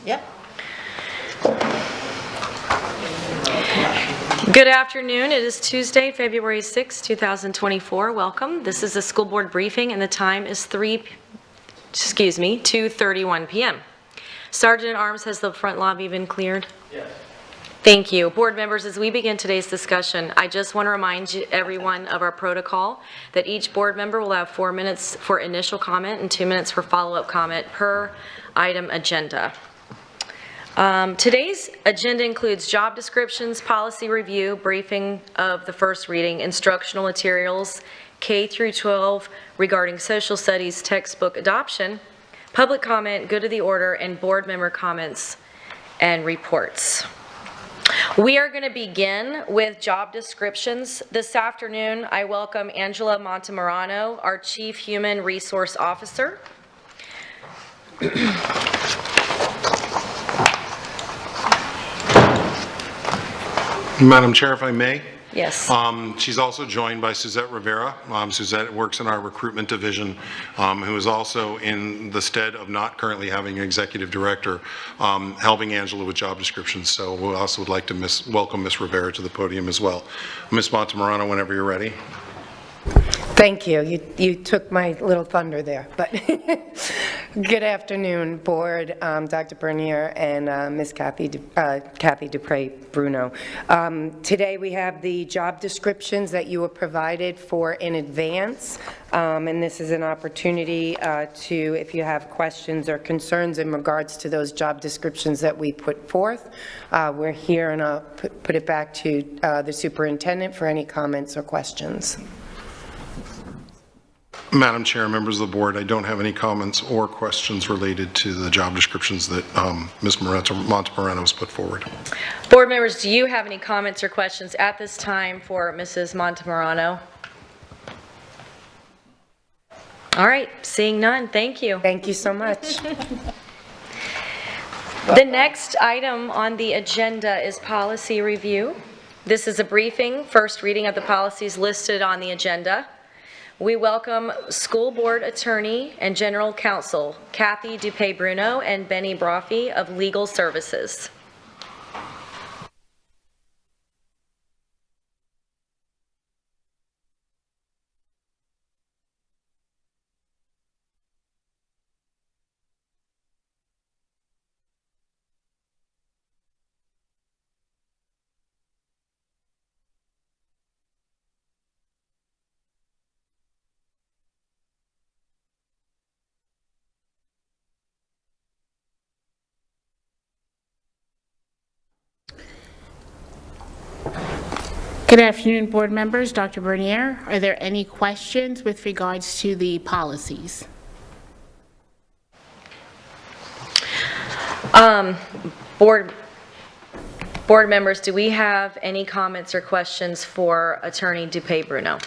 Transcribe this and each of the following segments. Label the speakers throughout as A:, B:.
A: Yep.
B: Good afternoon. It is Tuesday, February 6, 2024. Welcome. This is a school board briefing and the time is 2:31 p.m. Sergeant at Arms, has the front lobby been cleared? Yes. Thank you. Board members, as we begin today's discussion, I just want to remind everyone of our protocol that each board member will have 4 minutes for initial comment and 2 minutes for follow-up comment per item agenda. Today's agenda includes job descriptions, policy review, briefing of the first reading, instructional materials, K through 12 regarding social studies textbook adoption, public comment, good of the order, and board member comments and reports. We are going to begin with job descriptions. This afternoon, I welcome Angela Montemurano, our Chief Human Resource Officer.
C: Madam Chair, if I may.
B: Yes.
C: She's also joined by Suzette Rivera. Suzette works in our recruitment division, who is also in the stead of not currently having an executive director, helping Angela with job descriptions. So we also would like to welcome Ms. Rivera to the podium as well. Ms. Montemurano, whenever you're ready.
D: Thank you. You took my little thunder there, but good afternoon, board, Dr. Bernier and Ms. Kathy Dupre Bruno. Today we have the job descriptions that you were provided for in advance, and this is an opportunity to, if you have questions or concerns in regards to those job descriptions that we put forth, we're here, and I'll put it back to the superintendent for any comments or questions.
C: Madam Chair, members of the board, I don't have any comments or questions related to the job descriptions that Ms. Montemurano has put forward.
B: Board members, do you have any comments or questions at this time for Mrs. Montemurano? All right, seeing none, thank you.
D: Thank you so much.
B: The next item on the agenda is policy review. This is a briefing, first reading of the policies listed on the agenda. We welcome School Board Attorney and General Counsel Kathy Dupre Bruno and Benny Brophy of Legal Services.
E: Good afternoon, board members. Dr. Bernier, are there any questions with regards to the policies?
B: Board members, do we have any comments or questions for Attorney Dupre Bruno?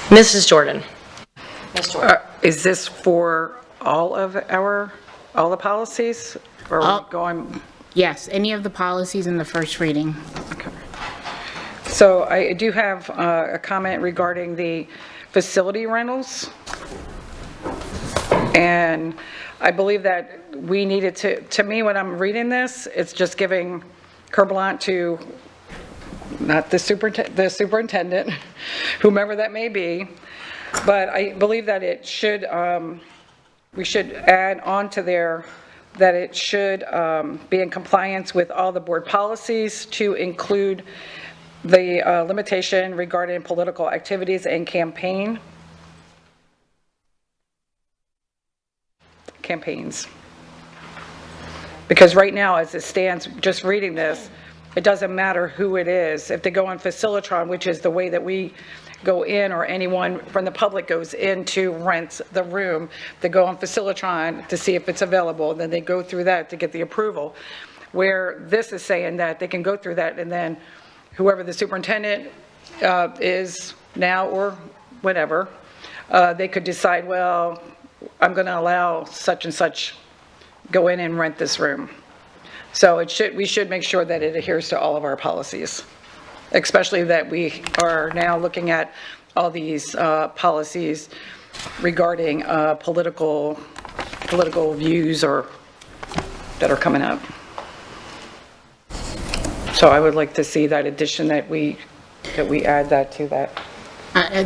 B: Mrs. Jordan. Ms. Jordan.
A: Is this for all the policies? Or are we going?
E: Yes, any of the policies in the first reading.
A: Okay. So I do have a comment regarding the facility rentals. And I believe that we needed to me, when I'm reading this, it's just giving carte blanche to not the superintendent, whomever that may be, but I believe that it should, we should add on to there that it should be in compliance with all the board policies to include the limitation regarding political activities and campaigns. Because right now, as it stands, just reading this, it doesn't matter who it is. If they go on Facilitron, which is the way that we go in, or anyone from the public goes in to rent the room, they go on Facilitron to see if it's available, then they go through that to get the approval. Where this is saying that they can go through that, and then whoever the superintendent is now or whatever, they could decide, well, I'm going to allow such and such go in and rent this room. So we should make sure that it adheres to all of our policies, especially that we are now looking at all these policies regarding political political views or that are coming up. So I would like to see that addition that we add that to that.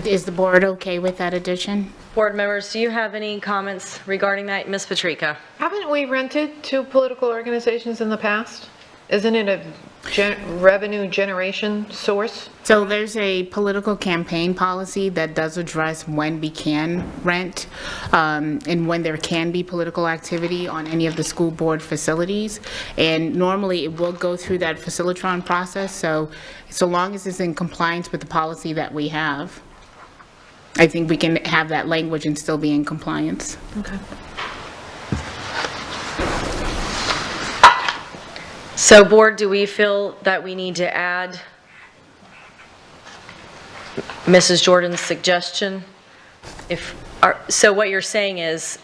E: Is the board okay with that addition?
B: Board members, do you have any comments regarding that? Ms. Patrica?
F: Haven't we rented to political organizations in the past? Isn't it a revenue generation source?
E: So there's a political campaign policy that does address when we can rent and when there can be political activity on any of the school board facilities. And normally it will go through that facilitron process. So long as it's in compliance with the policy that we have, I think we can have that language and still be in compliance.
F: Okay.
B: So board, do we feel that we need to add Mrs. Jordan's suggestion? So what you're saying is,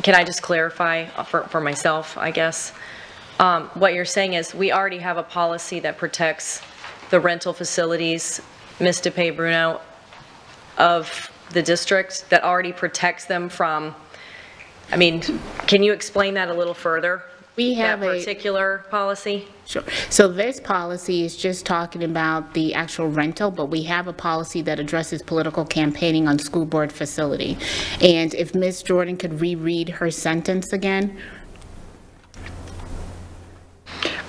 B: can I just clarify for myself, I guess? What you're saying is, we already have a policy that protects the rental facilities, Ms. DePay-Bruno, of the district, that already protects them from, I mean, can you explain that a little further?
E: We have
B: That particular policy?
E: Sure. So this policy is just talking about the actual rental, but we have a policy that addresses political campaigning on school board facility. And if Ms. Jordan could reread her sentence again.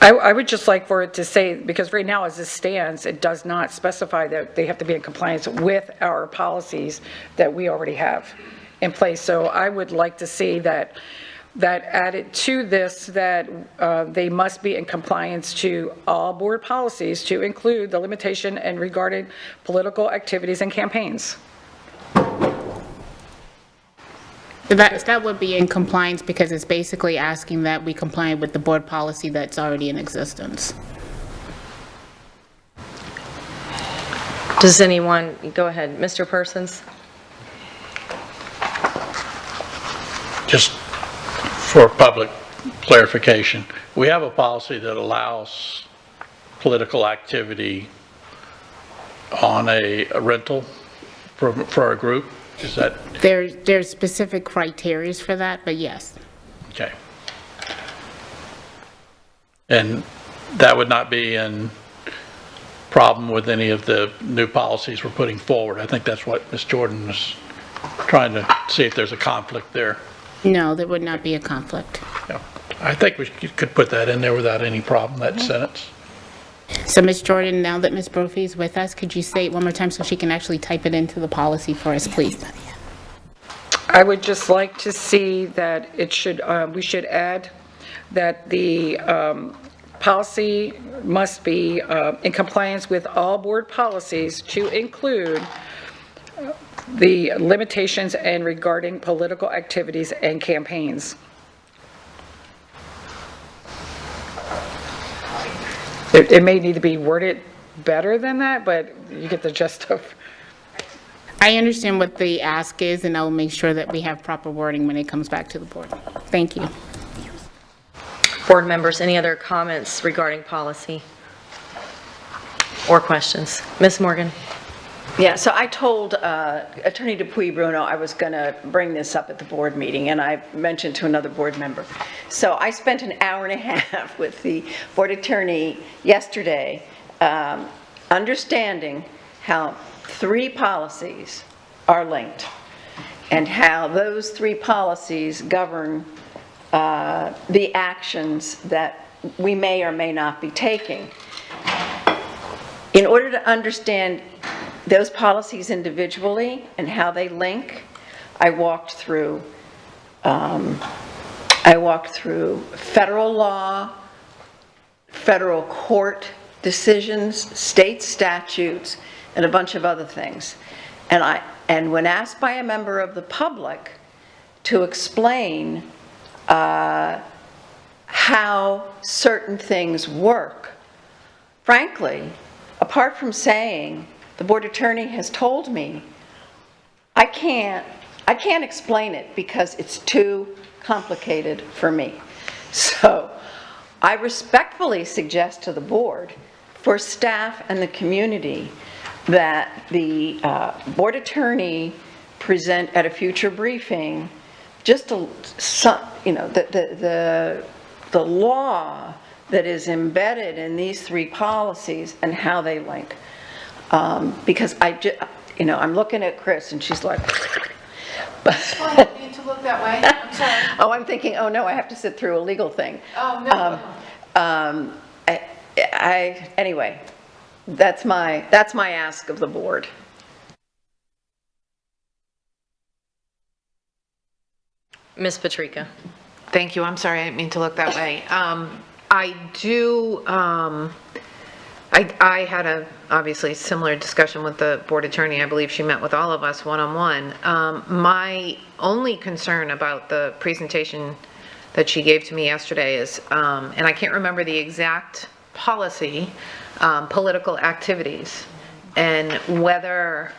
A: I would just like for it to say, because right now as it stands, it does not specify that they have to be in compliance with our policies that we already have in place. So I would like to see that added to this, that they must be in compliance to all board policies to include the limitation and regarding political activities and campaigns.
E: That would be in compliance because it's basically asking that we comply with the board policy that's already in existence.
B: Does anyone, go ahead, Mr. Persons?
G: Just for public clarification, we have a policy that allows political activity on a rental for a group. Is that
E: There's specific criteria for that, but yes.
G: okay? And that would not be in problem with any of the new policies we're putting forward. I think that's what Ms. Jordan was trying to see if there's a conflict there.
E: No, there would not be a conflict.
G: Yeah. I think we could put that in there without any problem, that sentence.
E: So Ms. Jordan, now that Ms. Brophy is with us, could you say it one more time so she can actually type it into the policy for us, please?
A: I would just like to see that it should, we should add that the policy must be in compliance with all board policies to include the limitations and regarding political activities and campaigns. It may need to be worded better than that, but you get the gist of.
E: I understand what the ask is, and I will make sure that we have proper wording when it comes back to the board. Thank you.
B: Board members, any other comments regarding policy or questions? Ms. Morgan?
H: Yeah, so I told Attorney DePay-Bruno I was going to bring this up at the board meeting, and I mentioned to another board member. So I spent an hour and a half with the board attorney yesterday, understanding how 3 policies are linked, and how those 3 policies govern the actions that we may or may not be taking. In order to understand those policies individually and how they link, I walked through federal law, federal court decisions, state statutes, and a bunch of other things. And when asked by a member of the public to explain how certain things work, frankly, apart from saying, the board attorney has told me, I can't explain it because it's too complicated for me. So I respectfully suggest to the board, for staff and the community, that the board attorney present at a future briefing just the law that is embedded in these three policies and how they link. Because I'm looking at Chris and she's like,
E: Oh, I didn't mean to look that way. I'm sorry.
H: oh, I'm thinking, oh no, I have to sit through a legal thing.
E: Oh, no.
H: Anyway, that's my ask of the board.
B: Ms. Patrica?
F: Thank you, I'm sorry, I didn't mean to look that way. I had a, obviously, similar discussion with the board attorney. I believe she met with all of us one-on-one. My only concern about the presentation that she gave to me yesterday is, and I can't remember the exact policy, political activities, and whether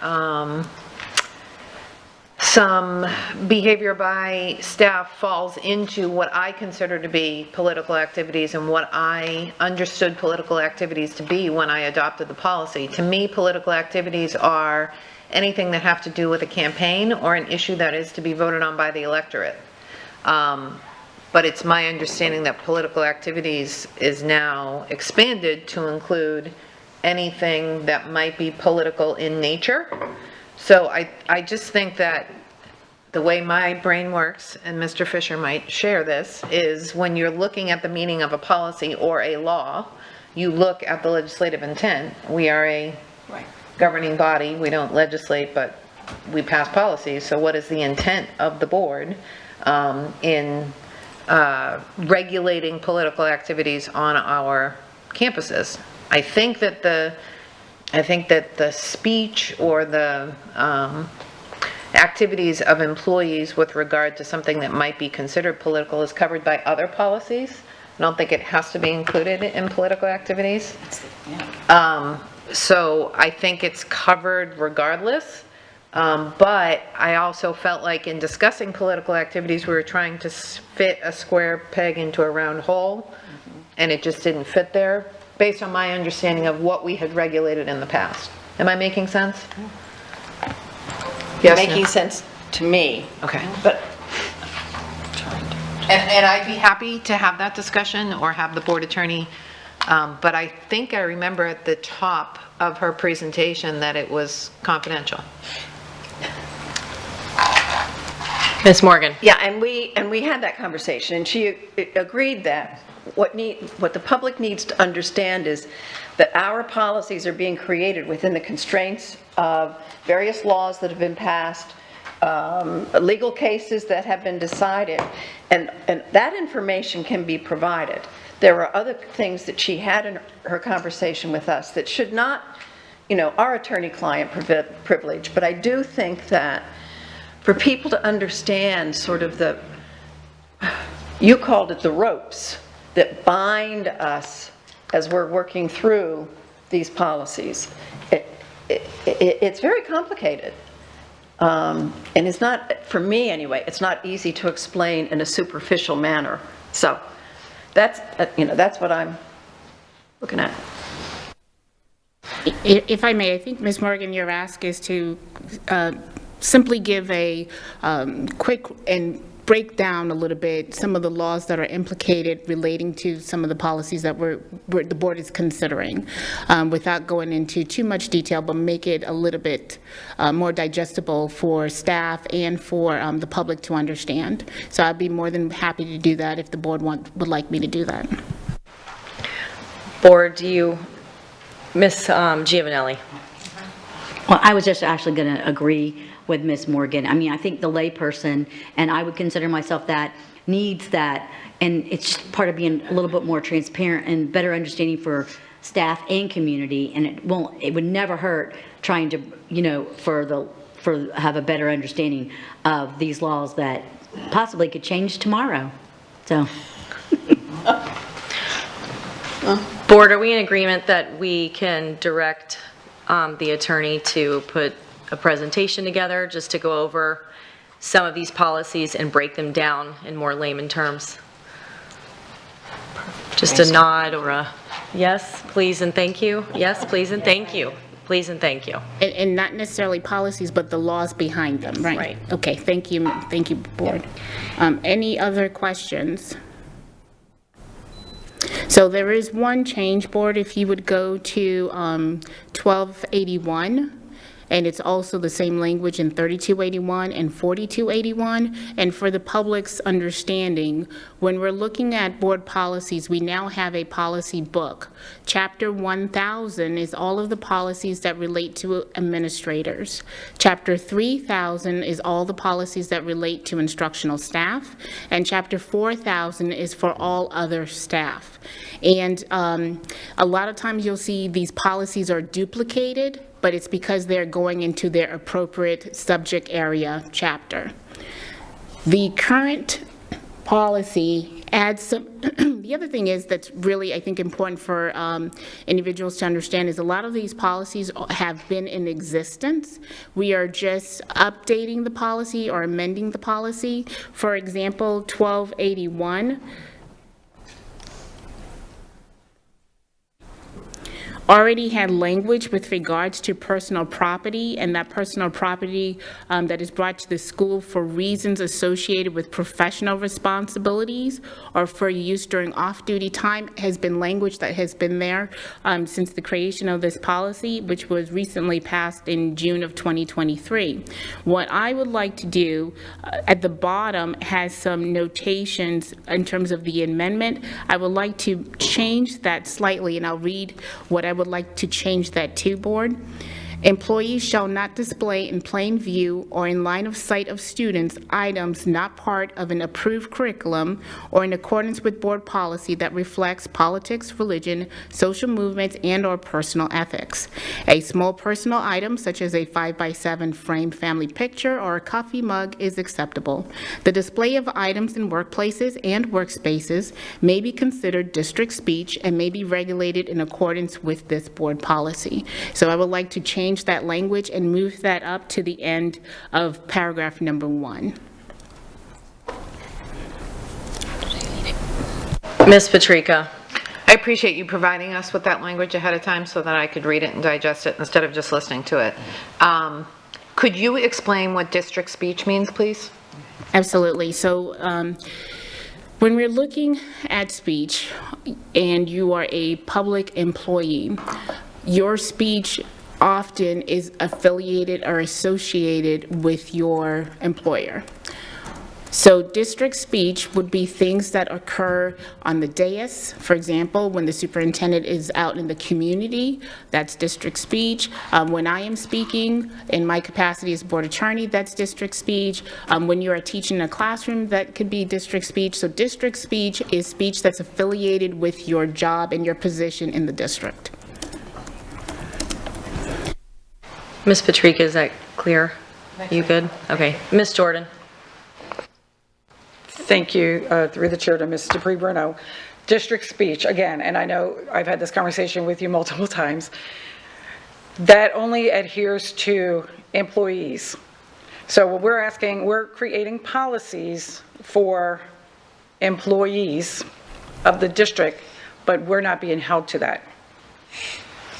F: some behavior by staff falls into what I consider to be political activities and what I understood political activities to be when I adopted the policy. To me, political activities are anything that have to do with a campaign or an issue that is to be voted on by the electorate. But it's my understanding that political activities is now expanded to include anything that might be political in nature. So I just think that the way my brain works, and Mr. Fisher might share this, is when you're looking at the meaning of a policy or a law, you look at the legislative intent. We are a governing body. We don't legislate, but we pass policies. So what is the intent of the board in regulating political activities on our campuses? I think that the speech or the activities of employees with regard to something that might be considered political is covered by other policies. I don't think it has to be included in political activities. So I think it's covered regardless. But I also felt like in discussing political activities, we were trying to fit a square peg into a round hole, and it just didn't fit there, based on my understanding of what we had regulated in the past. Am I making sense? Yes, no?
H: Making sense to me.
F: Okay.
H: But
F: And I'd be happy to have that discussion or have the board attorney, but I think I remember at the top of her presentation that it was confidential.
B: Ms. Morgan?
H: yeah, and we had that conversation, and she agreed that what the public needs to understand is that our policies are being created within the constraints of various laws that have been passed, legal cases that have been decided, and that information can be provided. There are other things that she had in her conversation with us that should not, our attorney-client privilege, but I do think that for people to understand sort of you called it the ropes that bind us as we're working through these policies. It's very complicated. And it's not, for me anyway, it's not easy to explain in a superficial manner. So that's what I'm looking at.
E: If I may, I think, Ms. Morgan, your ask is to simply give a quick and break down a little bit some of the laws that are implicated relating to some of the policies that the board is considering, without going into too much detail, but make it a little bit more digestible for staff and for the public to understand. So I'd be more than happy to do that if the board would like me to do that.
B: Board, do you, Ms. Giovanelli?
I: Well, I was just actually going to agree with Ms. Morgan. I mean, I think the layperson, and I would consider myself that, needs that, and it's just part of being a little bit more transparent and better understanding for staff and community, and it would never hurt trying to, have a better understanding of these laws that possibly could change tomorrow. So.
B: Board, are we in agreement that we can direct the attorney to put a presentation together just to go over some of these policies and break them down in more layman terms? Just a nod or a yes, please and thank you. Yes, please and thank you. please and thank you.
E: And not necessarily policies, but the laws behind them, right?
B: Right.
E: Okay, thank you, Board. Any other questions? So there is one change, Board, if you would go to 1281, and it's also the same language in 3281 and 4281. And for the public's understanding, when we're looking at board policies, we now have a policy book. Chapter 1000 is all of the policies that relate to administrators. Chapter 3000 is all the policies that relate to instructional staff. And Chapter 4000 is for all other staff. And a lot of times you'll see these policies are duplicated, but it's because they're going into their appropriate subject area chapter. The current policy adds some, the other thing is that's really, I think, important for individuals to understand is a lot of these policies have been in existence. We are just updating the policy or amending the policy. For example, 1281 already had language with regards to personal property, and that personal property that is brought to the school for reasons associated with professional responsibilities or for use during off-duty time has been language that has been there since the creation of this policy, which was recently passed in June of 2023. What I would like to do at the bottom has some notations in terms of the amendment. I would like to change that slightly, and I'll read what I would like to change that to, Board. Employees shall not display in plain view or in line of sight of students items not part of an approved curriculum or in accordance with board policy that reflects politics, religion, social movements, and/or personal ethics. A small personal item, such as a 5x7 framed family picture or a coffee mug, is acceptable. The display of items in workplaces and workspaces may be considered district speech and may be regulated in accordance with this board policy. So I would like to change that language and move that up to the end of paragraph number 1.
B: Ms. Patrica?
F: I appreciate you providing us with that language ahead of time so that I could read it and digest it instead of just listening to it. Could you explain what district speech means, please?
E: Absolutely. So when we're looking at speech and you are a public employee, your speech often is affiliated or associated with your employer. So district speech would be things that occur on the dais. For example, when the superintendent is out in the community, that's district speech. When I am speaking in my capacity as board attorney, that's district speech. When you are teaching in a classroom, that could be district speech. So district speech is speech that's affiliated with your job and your position in the district.
B: Ms. Patrica, is that clear? You good? Okay. Ms. Jordan?
A: Thank you, through the chair to Ms. Dupree Bruno. District speech, again, and I know I've had this conversation with you multiple times, that only adheres to employees. So what we're asking, we're creating policies for employees of the district, but we're not being held to that,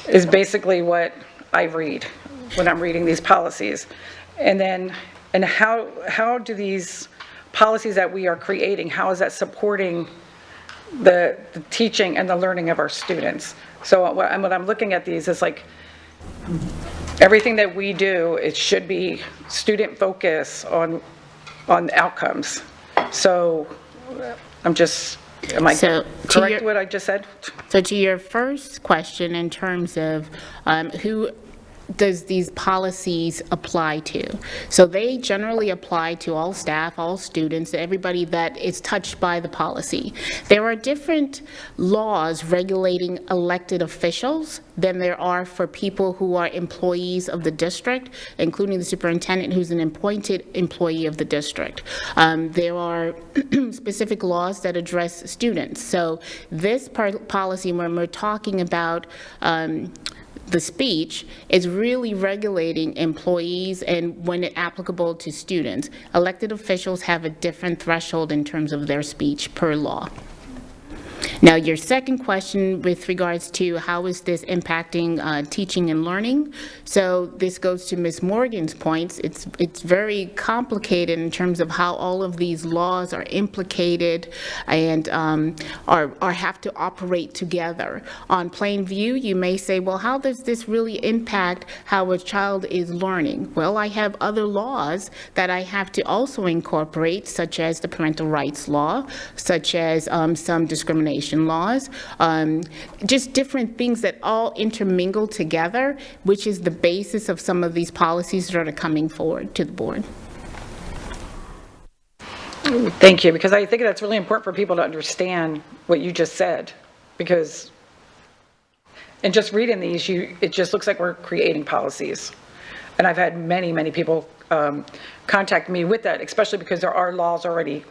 A: is basically what I read when I'm reading these policies. And then, and how do these policies that we are creating, how is that supporting the teaching and the learning of our students? So when I'm looking at these, it's like everything that we do, it should be student focus on outcomes. So I'm just, am I correct what I just said?
E: So to your first question in terms of who does these policies apply to? So they generally apply to all staff, all students, everybody that is touched by the policy. There are different laws regulating elected officials than there are for people who are employees of the district, including the superintendent, who's an appointed employee of the district. There are specific laws that address students. So this policy, when we're talking about the speech, is really regulating employees and when it applicable to students. Elected officials have a different threshold in terms of their speech per law. Now, your second question with regards to how is this impacting teaching and learning? So this goes to Ms. Morgan's points. It's very complicated in terms of how all of these laws are implicated and are have to operate together. On plain view, you may say, well, how does this really impact how a child is learning? Well, I have other laws that I have to also incorporate, such as the parental rights law, such as some discrimination laws, just different things that all intermingle together, which is the basis of some of these policies that are coming forward to the board.
A: Thank you, because I think that's really important for people to understand what you just said, because in just reading these, it just looks like we're creating policies. And I've had many, many people contact me with that, especially because there are laws already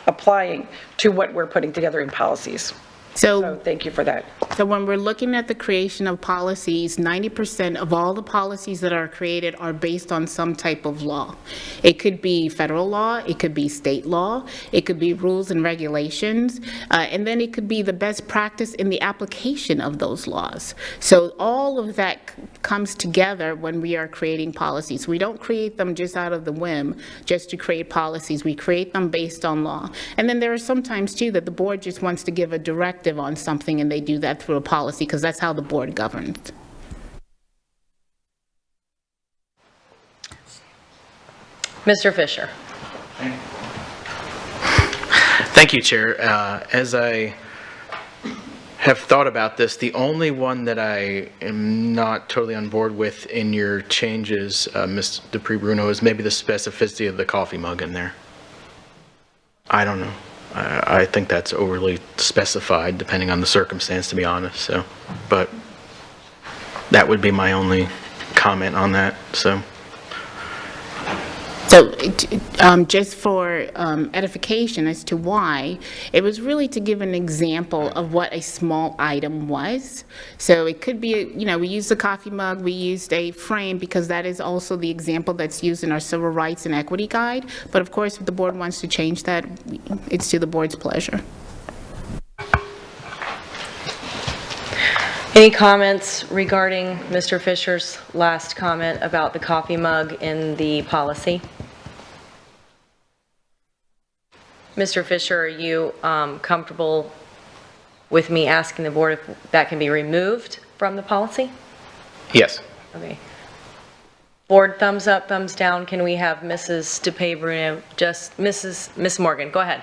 A: applying to what we're putting together in policies. So thank you for that.
E: So when we're looking at the creation of policies, 90% of all the policies that are created are based on some type of law. It could be federal law, it could be state law, it could be rules and regulations, and then it could be the best practice in the application of those laws. So all of that comes together when we are creating policies. We don't create them just out of the whim, just to create policies. We create them based on law. And then there are some times too that the board just wants to give a directive on something, and they do that through a policy, because that's how the board governs.
B: Mr. Fisher.
J: Thank you, Chair. As I have thought about this, the only one that I am not totally on board with in your changes, Ms. Dupree-Bruno, is maybe the specificity of the coffee mug in there. I don't know. I think that's overly specified, depending on the circumstance, to be honest. So, but that would be my only comment on that. So
E: just for edification as to why, it was really to give an example of what a small item was. So it could be, we used a coffee mug, we used a frame, because that is also the example that's used in our Civil Rights and Equity Guide. But of course, if the board wants to change that, it's to the board's pleasure.
B: Any comments regarding Mr. Fisher's last comment about the coffee mug in the policy? Mr. Fisher, are you comfortable with me asking the board if that can be removed from the policy?
J: yes.
B: Okay. Board, thumbs up, thumbs down. Can we have Mrs. Dupree-Bruno, just Miss Morgan, go ahead.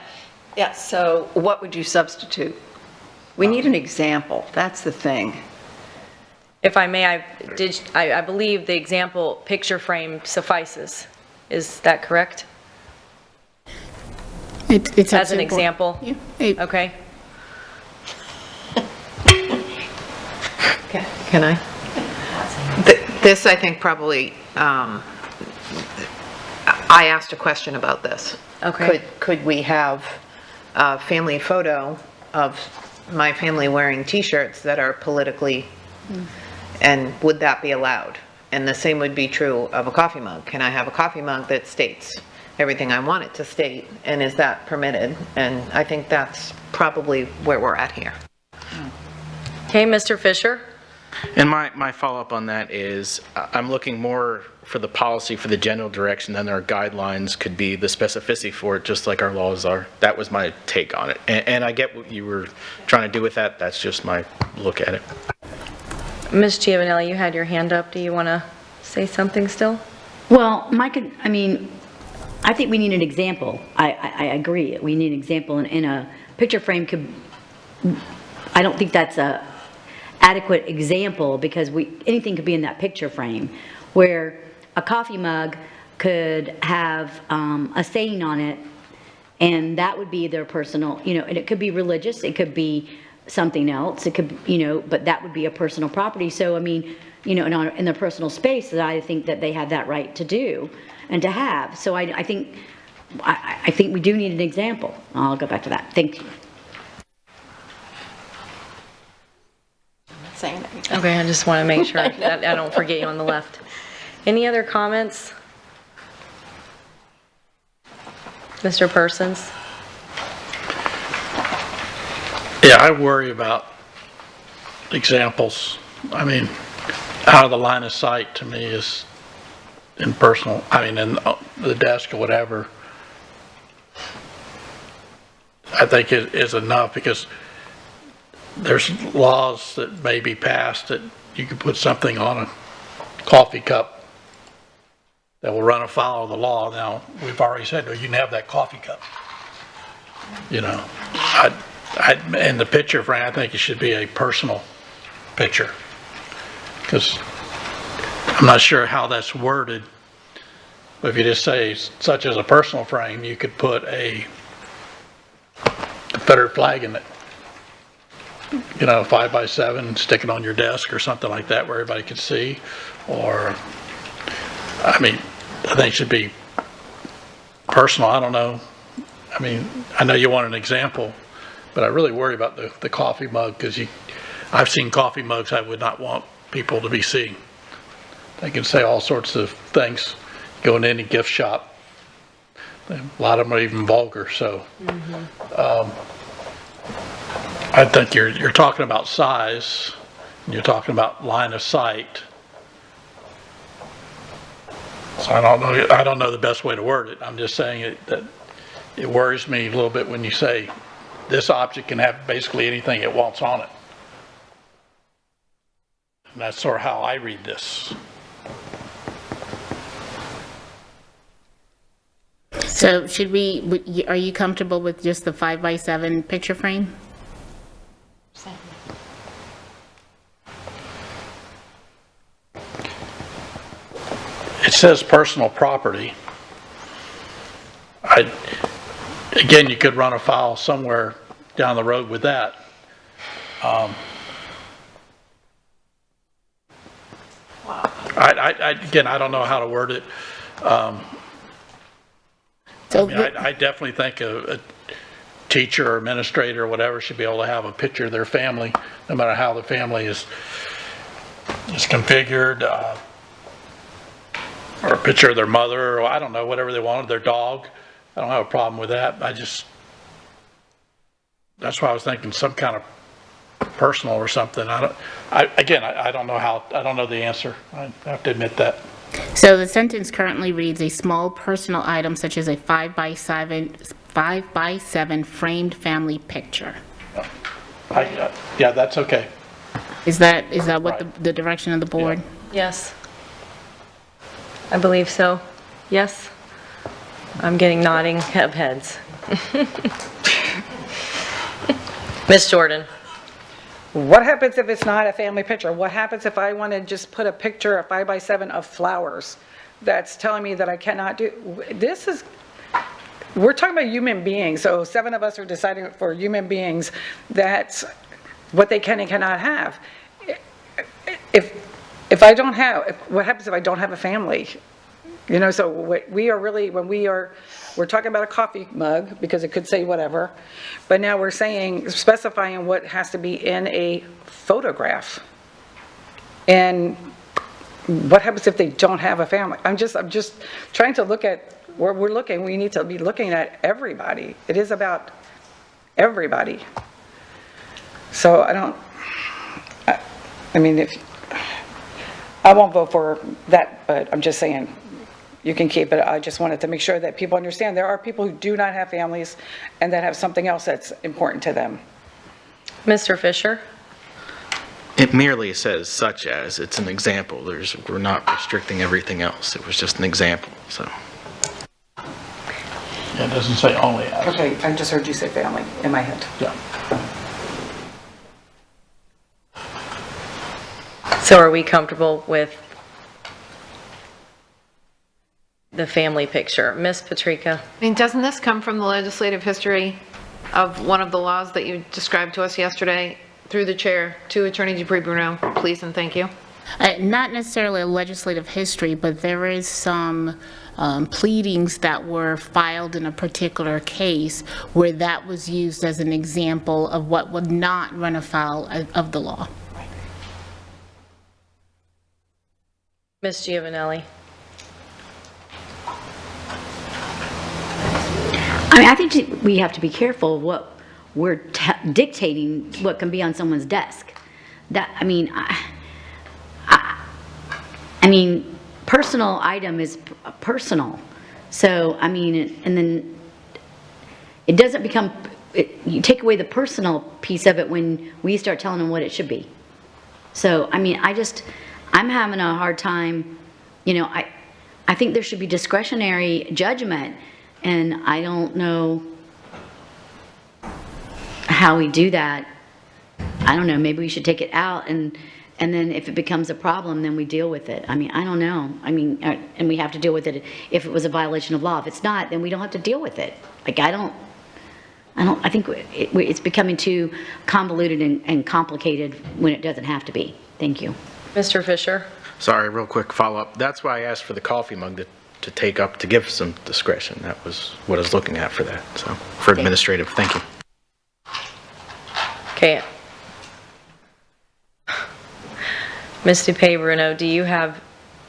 H: Yeah, so what would you substitute? We need an example, that's the thing.
B: If I may, I believe the example picture frame suffices. Is that correct?
E: It's up
B: As
E: to
B: an
E: the board.
B: example?
E: Yeah.
B: Okay. Can I?
F: This, I think, probably, I asked a question about this.
B: Okay.
F: Could we have a family photo of my family wearing T-shirts that are politically, and would that be allowed? And the same would be true of a coffee mug. Can I have a coffee mug that states everything I want it to state, and is that permitted? And I think that's probably where we're at here.
B: Okay, Mr. Fisher?
J: And my follow-up on that is, I'm looking more for the policy for the general direction than our guidelines could be the specificity for it, just like our laws are. That was my take on it. And I get what you were trying to do with that. That's just my look at it.
B: Ms. Giovanelli, you had your hand up. Do you want to say something still?
I: Well, I think we need an example. I agree. We need an example, and a picture frame I don't think that's a adequate example, because anything could be in that picture frame, where a coffee mug could have a saying on it, and that would be their personal, and it could be religious, it could be something else, it could, but that would be a personal property. So, in their personal space, I think that they have that right to do and to have. So I think we do need an example. I'll go back to that. Thank you.
H: Saying that.
B: Okay, I just want to make sure that I don't forget you on the left. Any other comments? Mr. Persons?
G: Yeah, I worry about examples. I mean, out of the line of sight to me is in personal, I mean, in the desk or whatever, I think it is enough, because there's laws that may be passed that you could put something on a coffee cup that will run afoul of the law. Now, we've already said, well, you can have that coffee cup. You know, and the picture, Frank, I think it should be a personal picture, because I'm not sure how that's worded, but if you just say such as a personal frame, you could put a Confederate flag in it. You know, 5x7, stick it on your desk or something like that where everybody can see. Or, I mean, I think it should be personal. I don't know. I mean, I know you want an example, but I really worry about the coffee mug, because I've seen coffee mugs I would not want people to be seeing. They can say all sorts of things. Go into any gift shop. A lot of them are even vulgar, so. I think you're talking about size, and you're talking about line of sight. So I don't know the best way to word it. I'm just saying that it worries me a little bit when you say this object can have basically anything it wants on it. And that's sort of how I read this.
E: So are you comfortable with just the 5x7 picture frame?
G: It says personal property. Again, you could run afoul somewhere down the road with that. Again, I don't know how to word it. I definitely think a teacher or administrator or whatever should be able to have a picture of their family, no matter how the family is configured, or a picture of their mother, or I don't know, whatever they wanted, their dog. I don't have a problem with that. That's why I was thinking some kind of personal or something. I don't know the answer. I have to admit that.
E: So the sentence currently reads, a small personal item such as a 5x7 framed family picture.
G: Yeah, that's okay.
E: Is that what
G: Right.
E: the direction of the board?
B: Yes. I believe so. Yes. I'm getting nodding of heads. Ms. Jordan.
A: What happens if it's not a family picture? What happens if I want to just put a picture, a 5x7 of flowers? That's telling me that I cannot do, we're talking about human beings, so 7 of us are deciding for human beings that's what they can and cannot have. If I don't have, what happens if I don't have a family? You know, so we are really, we're talking about a coffee mug, because it could say whatever, but now we're specifying what has to be in a photograph. And what happens if they don't have a family? I'm just trying to look at where we're looking. We need to be looking at everybody. It is about everybody. So I won't vote for that, but I'm just saying, you can keep it. I just wanted to make sure that people understand there are people who do not have families and that have something else that's important to them.
B: Mr. Fisher?
J: It merely says such as, it's an example. We're not restricting everything else. It was just an example, so.
G: Yeah, it doesn't say only as.
A: Okay, I just heard you say family in my head.
G: Yeah.
B: So are we comfortable with the family picture? Ms. Patrica?
F: I mean, doesn't this come from the legislative history of one of the laws that you described to us yesterday? Through the chair, to Attorney Dupree-Bruno, please and thank you.
E: Not necessarily a legislative history, but there is some pleadings that were filed in a particular case where that was used as an example of what would not run afoul of the law.
B: Ms. Giovanelli?
I: I mean, I think we have to be careful we're dictating what can be on someone's desk. That, I mean, I mean, personal item is personal. So, I mean, and then it doesn't become, you take away the personal piece of it when we start telling them what it should be. So, I mean, I'm having a hard time, you know, I think there should be discretionary judgment, and I don't know how we do that. I don't know, maybe we should take it out, and then if it becomes a problem, then we deal with it. I mean, I don't know. I mean, and we have to deal with it if it was a violation of law. If it's not, then we don't have to deal with it. Like, I think it's becoming too convoluted and complicated when it doesn't have to be. Thank you.
B: Mr. Fisher?
J: Sorry, real quick follow-up. That's why I asked for the coffee mug to take up, to give some discretion. That was what I was looking at for that, so, for administrative. Thank you.
B: Okay. Ms. DuPay-Bruno, do you have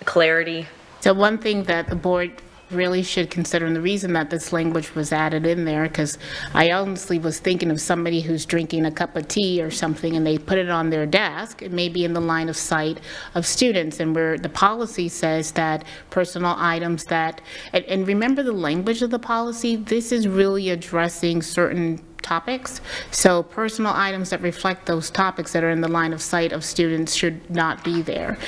B: clarity?
E: So one thing that the board really should consider, and the reason that this language was added in there, because I honestly was thinking of somebody who's drinking a cup of tea or something and they put it on their desk, it may be in the line of sight of students, and where the policy says that personal items that, and remember the language of the policy, this is really addressing certain topics. So personal items that reflect those topics that are in the line of sight of students should not be there.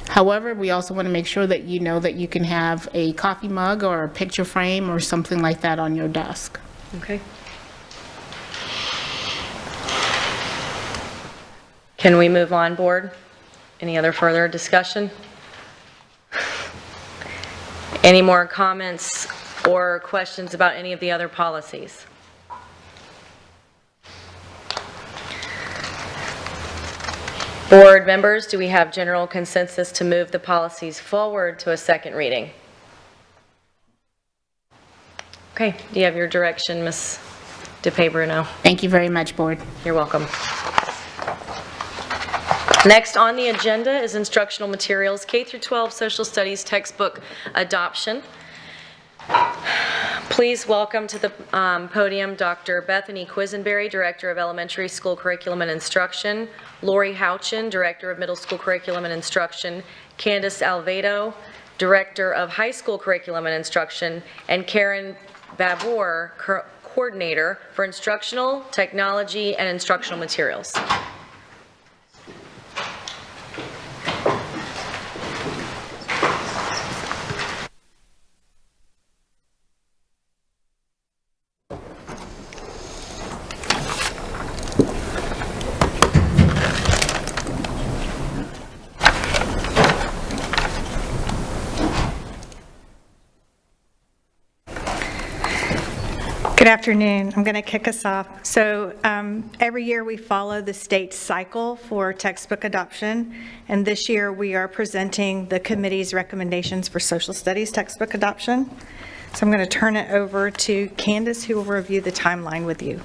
E: However, we also want to make sure that you know that you can have a coffee mug or a picture frame or something like that on your desk.
B: Okay. Can we move on, board? Any other further discussion? Any more comments or questions about any of the other policies? Board members, do we have general consensus to move the policies forward to a second reading? Okay, do you have your direction, Ms. DuPay-Bruno?
E: Thank you very much, board.
B: You're welcome. Next on the agenda is instructional materials, K-12 social studies textbook adoption. Please welcome to the podium Dr. Bethany Quisenberry, Director of Elementary School Curriculum and Instruction, Lori Houchin, Director of Middle School Curriculum and Instruction, Candace Alvedo, Director of High School Curriculum and Instruction, and Karen Babor, Coordinator for Instructional Technology and Instructional Materials.
K: Good afternoon. I'm going to kick us off. So every year we follow the state cycle for textbook adoption, and this year we are presenting the committee's recommendations for social studies textbook adoption. So I'm going to turn it over to Candace, who will review the timeline with you.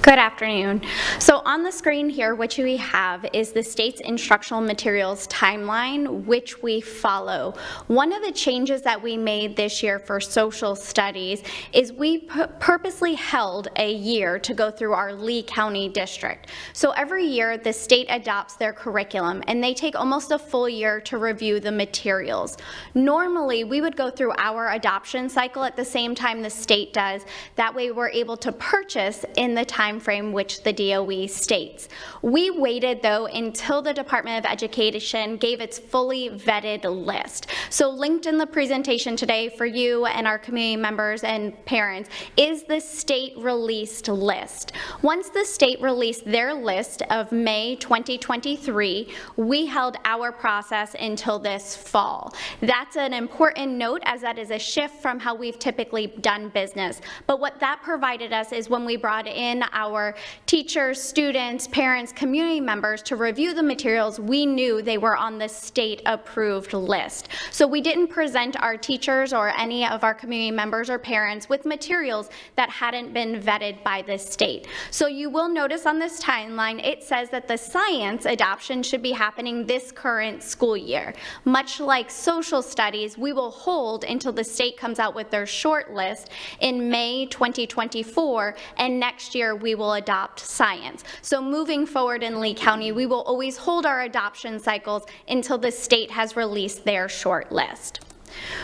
L: Good afternoon. So on the screen here, what we have is the state's instructional materials timeline, which we follow. One of the changes that we made this year for social studies is we purposely held a year to go through our Lee County district. So every year the state adopts their curriculum and they take almost a full year to review the materials. Normally we would go through our adoption cycle at the same time the state does. That way we're able to purchase in the time frame which the DOE states. We waited though until the Department of Education gave its fully vetted list. So linked in the presentation today for you and our community members and parents is the state released list. Once the state released their list of May 2023, we held our process until this fall. That's an important note as that is a shift from how we've typically done business. But what that provided us is when we brought in our teachers, students, parents, community members to review the materials, we knew they were on the state-approved list. So we didn't present our teachers or any of our community members or parents with materials that hadn't been vetted by the state. So you will notice on this timeline, it says that the science adoption should be happening this current school year. Much like social studies, we will hold until the state comes out with their short list in May 2024, and next year we will adopt science. So moving forward in Lee County, we will always hold our adoption cycles until the state has released their short list.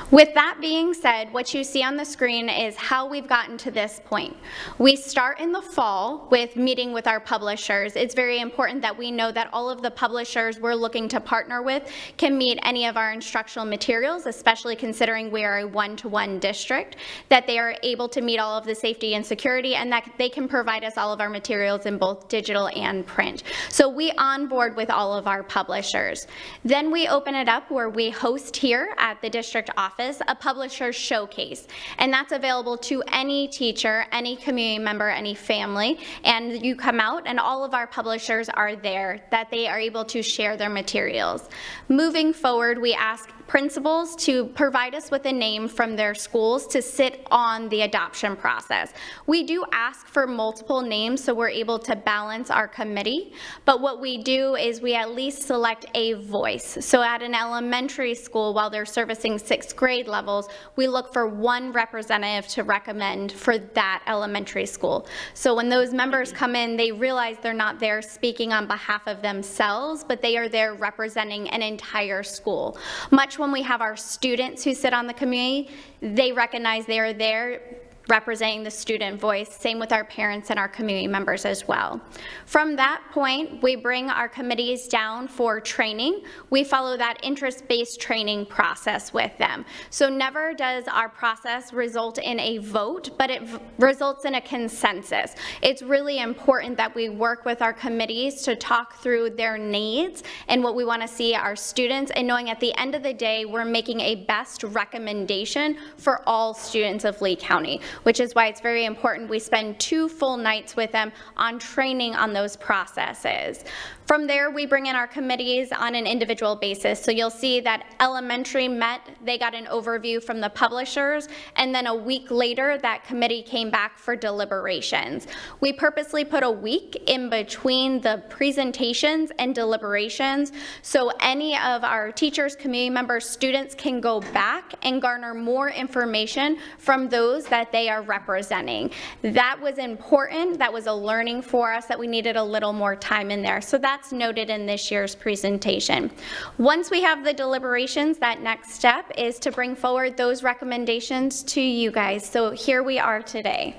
L: With that being said, what you see on the screen is how we've gotten to this point. We start in the fall with meeting with our publishers. It's very important that we know that all of the publishers we're looking to partner with can meet any of our instructional materials, especially considering we are a one-to-one district, that they are able to meet all of the safety and security, and that they can provide us all of our materials in both digital and print. So we onboard with all of our publishers. Then we open it up where we host here at the district office a publisher showcase, and that's available to any teacher, any community member, any family, and you come out and all of our publishers are there, that they are able to share their materials. Moving forward, we ask principals to provide us with a name from their schools to sit on the adoption process. We do ask for multiple names so we're able to balance our committee, but what we do is we at least select a voice. So at an elementary school, while they're servicing 6th grade levels, we look for one representative to recommend for that elementary school. So when those members come in, they realize they're not there speaking on behalf of themselves, but they are there representing an entire school. Much when we have our students who sit on the community, they recognize they are there representing the student voice, same with our parents and our community members as well. From that point, we bring our committees down for training. We follow that interest-based training process with them. So never does our process result in a vote, but it results in a consensus. It's really important that we work with our committees to talk through their needs and what we want to see our students, and knowing at the end of the day, we're making a best recommendation for all students of Lee County, which is why it's very important we spend 2 full nights with them on training on those processes. From there, we bring in our committees on an individual basis. So you'll see that elementary met, they got an overview from the publishers, and then a week later, that committee came back for deliberations. We purposely put a week in between the presentations and deliberations, so any of our teachers, community members, students can go back and garner more information from those that they are representing. That was important. That was a learning for us that we needed a little more time in there. So that's noted in this year's presentation. Once we have the deliberations, that next step is to bring forward those recommendations to you guys. So here we are today.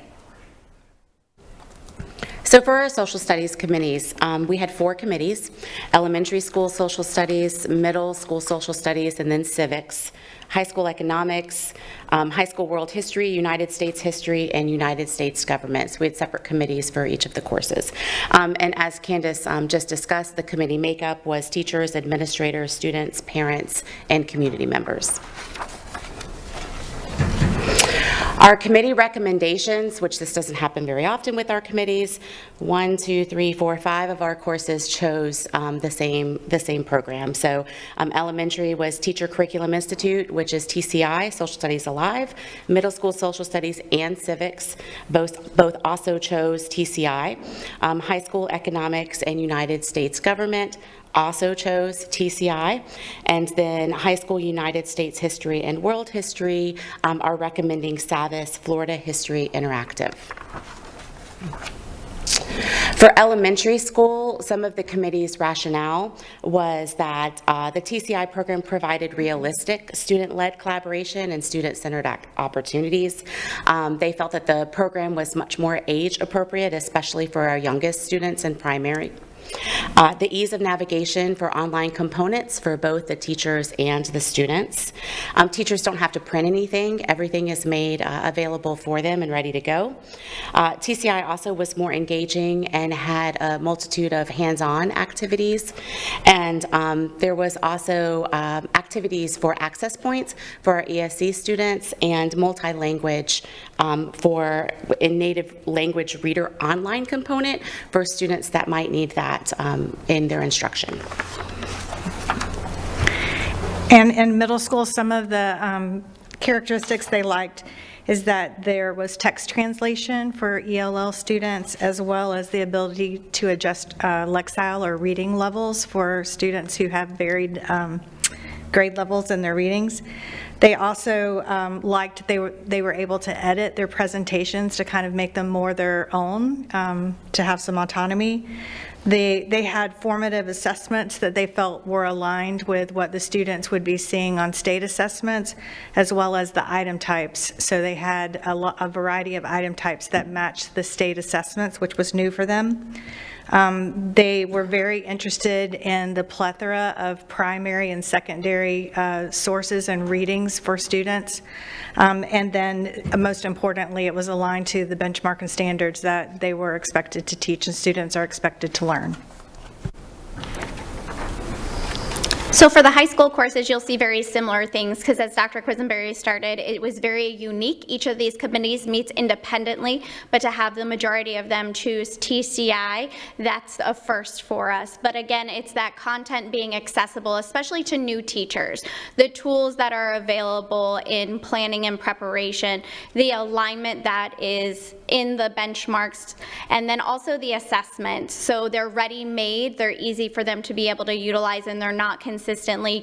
M: So for our social studies committees, we had 4 committees: elementary school social studies, middle school social studies, and then civics, high school economics, high school world history, United States history, and United States government. So we had separate committees for each of the courses. And as Candace just discussed, the committee makeup was teachers, administrators, students, parents, and community members. Our committee recommendations, which this doesn't happen very often with our committees, 1, 2, 3, 4, 5 of our courses chose the same program. So elementary was Teacher Curriculum Institute, which is TCI, Social Studies Alive. Middle school social studies and civics both also chose TCI. High school economics and United States government also chose TCI, and then high school United States history and world history are recommending SAVIS, Florida History Interactive. For elementary school, some of the committee's rationale was that the TCI program provided realistic student-led collaboration and student-centered opportunities. They felt that the program was much more age-appropriate, especially for our youngest students in primary. The ease of navigation for online components for both the teachers and the students. Teachers don't have to print anything. Everything is made available for them and ready to go. TCI also was more engaging and had a multitude of hands-on activities. And there was also activities for access points for our ESC students and multi-language for a native language reader online component for students that might need that in their instruction.
K: And in middle school, some of the characteristics they liked is that there was text translation for ELL students, as well as the ability to adjust Lexile or reading levels for students who have varied grade levels in their readings. They also liked they were able to edit their presentations to kind of make them more their own, to have some autonomy. They had formative assessments that they felt were aligned with what the students would be seeing on state assessments, as well as the item types. So they had a variety of item types that matched the state assessments, which was new for them. They were very interested in the plethora of primary and secondary sources and readings for students. And then, most importantly, it was aligned to the benchmark and standards that they were expected to teach and students are expected to learn.
L: So for the high school courses, you'll see very similar things, because as Dr. Quisenberry started, it was very unique. Each of these committees meets independently, but to have the majority of them choose TCI, that's a first for us. But again, it's that content being accessible, especially to new teachers. The tools that are available in planning and preparation, the alignment that is in the benchmarks, and then also the assessments. So they're ready-made, they're easy for them to be able to utilize, and they're not consistently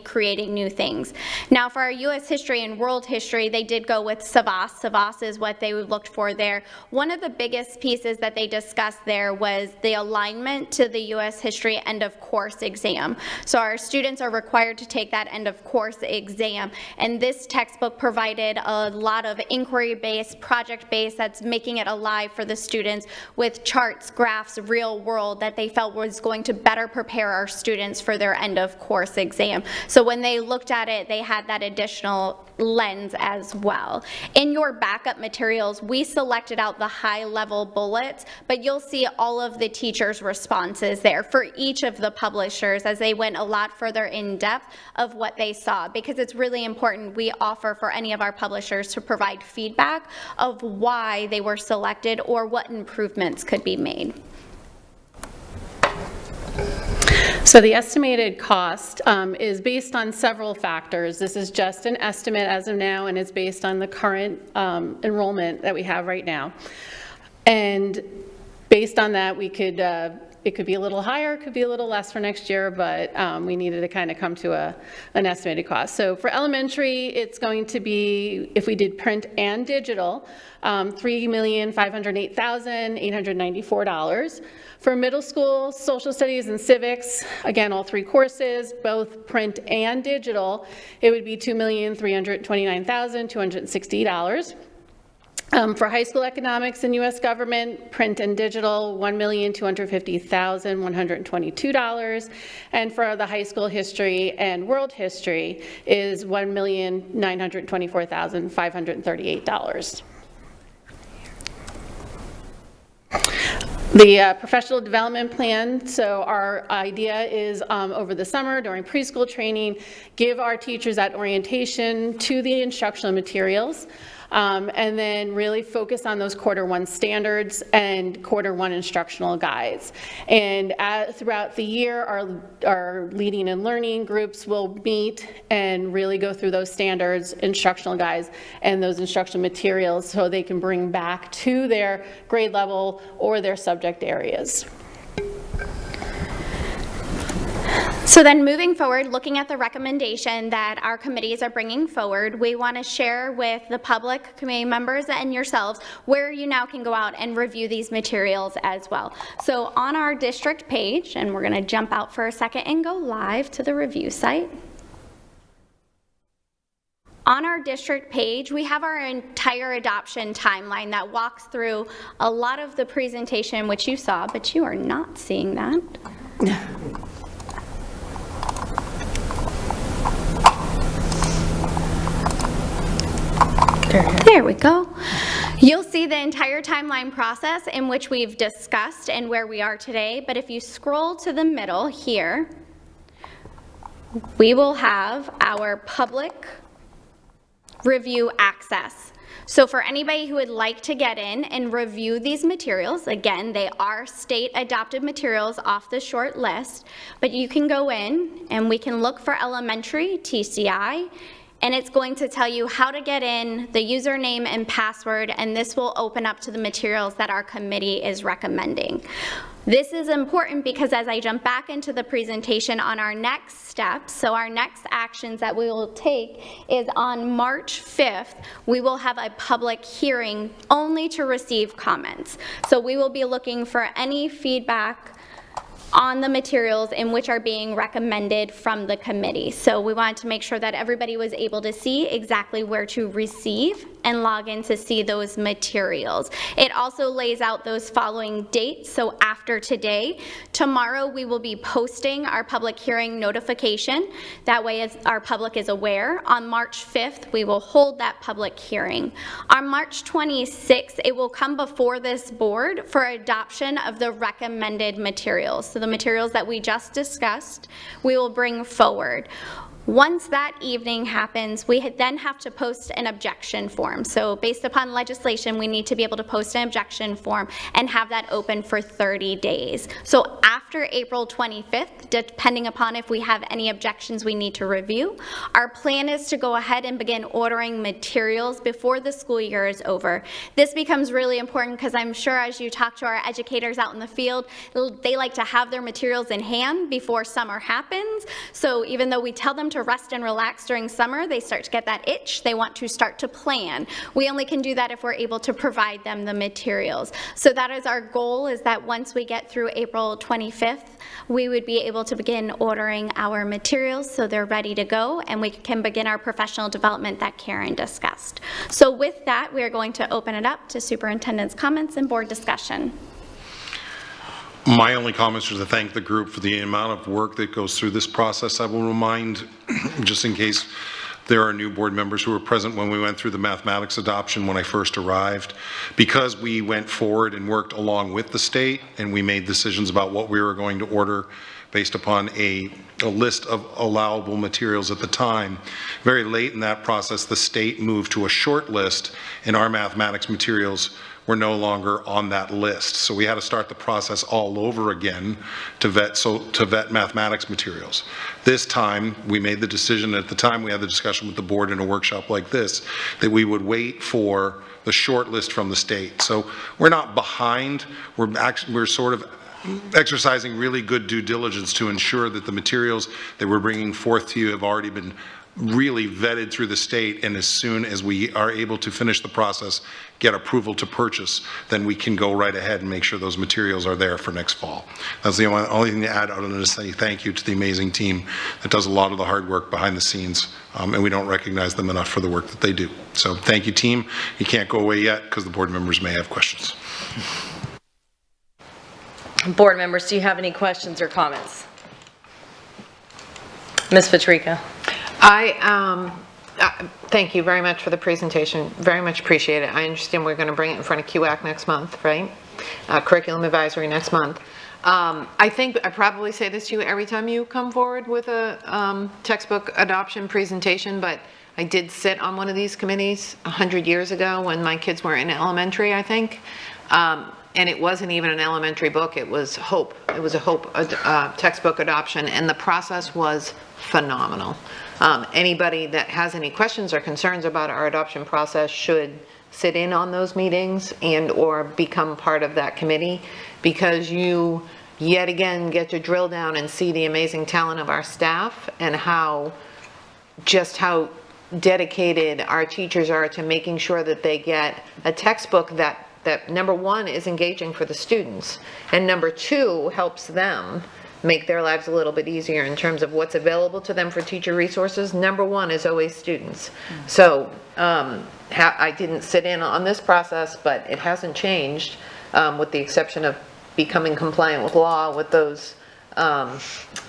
L: creating new things. Now for our U.S. history and world history, they did go with SAVAS. SAVAS is what they looked for there. One of the biggest pieces that they discussed there was the alignment to the U.S. history end of course exam. So our students are required to take that end of course exam, and this textbook provided a lot of inquiry-based, project-based, that's making it alive for the students with charts, graphs, real world that they felt was going to better prepare our students for their end of course exam. So when they looked at it, they had that additional lens as well. In your backup materials, we selected out the high-level bullets, but you'll see all of the teachers' responses there for each of the publishers as they went a lot further in depth of what they saw, because it's really important we offer for any of our publishers to provide feedback of why they were selected or what improvements could be made.
N: So the estimated cost is based on several factors. This is just an estimate as of now, and it's based on the current enrollment that we have right now. And based on that, we could, it could be a little higher, it could be a little less for next year, but we needed to kind of come to an estimated cost. So for elementary, it's going to be, if we did print and digital, $3,508,894. For middle school, social studies and civics, again, all three courses, both print and digital, it would be $2,329,260. For high school economics and U.S. government, print and digital, $1,250,122. And for the high school history and world history is $1,924,538. The professional development plan, so our idea is over the summer during preschool training, give our teachers that orientation to the instructional materials. And then really focus on those Q1 standards and Q1 instructional guides. And throughout the year, our leading and learning groups will meet and really go through those standards, instructional guides, and those instructional materials so they can bring back to their grade level or their subject areas.
L: So then moving forward, looking at the recommendation that our committees are bringing forward, we want to share with the public, committee members, and yourselves where you now can go out and review these materials as well. So on our district page, and we're going to jump out for a second and go live to the review site. On our district page, we have our entire adoption timeline that walks through a lot of the presentation which you saw, but you are not seeing that. There we go. You'll see the entire timeline process in which we've discussed and where we are today, but if you scroll to the middle here, we will have our public review access. So for anybody who would like to get in and review these materials, again, they are state adopted materials off the short list, but you can go in and we can look for elementary TCI, and it's going to tell you how to get in, the username and password, and this will open up to the materials that our committee is recommending. This is important because as I jump back into the presentation on our next steps, so our next actions that we will take is on March 5th, we will have a public hearing only to receive comments. So we will be looking for any feedback on the materials in which are being recommended from the committee. So we wanted to make sure that everybody was able to see exactly where to receive and log in to see those materials. It also lays out those following dates. So after today, tomorrow we will be posting our public hearing notification. That way as our public is aware. On March 5th, we will hold that public hearing. On March 26th, it will come before this board for adoption of the recommended materials. So the materials that we just discussed, we will bring forward. Once that evening happens, we then have to post an objection form. So based upon legislation, we need to be able to post an objection form and have that open for 30 days. So after April 25th, depending upon if we have any objections we need to review, our plan is to go ahead and begin ordering materials before the school year is over. This becomes really important because I'm sure as you talk to our educators out in the field, they like to have their materials in hand before summer happens. So even though we tell them to rest and relax during summer, they start to get that itch. They want to start to plan. We only can do that if we're able to provide them the materials. So that is our goal, is that once we get through April 25th, we would be able to begin ordering our materials so they're ready to go and we can begin our professional development that Karen discussed. So with that, we are going to open it up to superintendent's comments and board discussion.
C: My only comments are to thank the group for the amount of work that goes through this process. I will remind, just in case there are new board members who were present when we went through the mathematics adoption when I first arrived, because we went forward and worked along with the state and we made decisions about what we were going to order based upon a list of allowable materials at the time. Very late in that process, the state moved to a short list and our mathematics materials were no longer on that list. So we had to start the process all over again to vet mathematics materials. This time, we made the decision, at the time we had the discussion with the board in a workshop like this, that we would wait for the short list from the state. So we're not behind, we're sort of exercising really good due diligence to ensure that the materials that we're bringing forth to you have already been really vetted through the state, and as soon as we are able to finish the process, get approval to purchase, then we can go right ahead and make sure those materials are there for next fall. That's the only thing to add, other than to say thank you to the amazing team that does a lot of the hard work behind the scenes, and we don't recognize them enough for the work that they do. So thank you, team. You can't go away yet because the board members may have questions.
B: Board members, do you have any questions or comments? Ms. Patrica.
F: Thank you very much for the presentation. Very much appreciate it. I understand we're going to bring it in front of QAC next month, right? Curriculum Advisory next month. I think I probably say this to you every time you come forward with a textbook adoption presentation, but I did sit on one of these committees 100 years ago when my kids were in elementary, I think. And it wasn't even an elementary book, it was HOPE. It was a HOPE textbook adoption, and the process was phenomenal. Anybody that has any questions or concerns about our adoption process should sit in on those meetings and or become part of that committee, because you yet again get to drill down and see the amazing talent of our staff and how dedicated our teachers are to making sure that they get a textbook that number one is engaging for the students, and number two helps them make their lives a little bit easier in terms of what's available to them for teacher resources. Number one is always students. So I didn't sit in on this process, but it hasn't changed with the exception of becoming compliant with law with those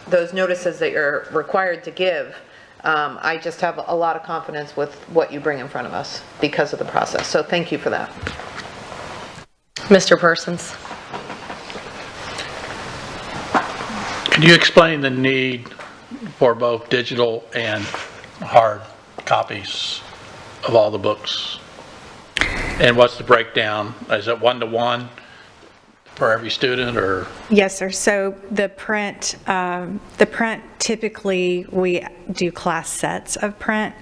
F: those notices that you're required to give, I just have a lot of confidence with what you bring in front of us because of the process. So thank you for that.
B: Mr. Persons?
G: Could you explain the need for both digital and hard copies of all the books? And what's the breakdown? Is it 1-to-1 for every student, or?
K: Yes, sir. So the print typically, we do class sets of print.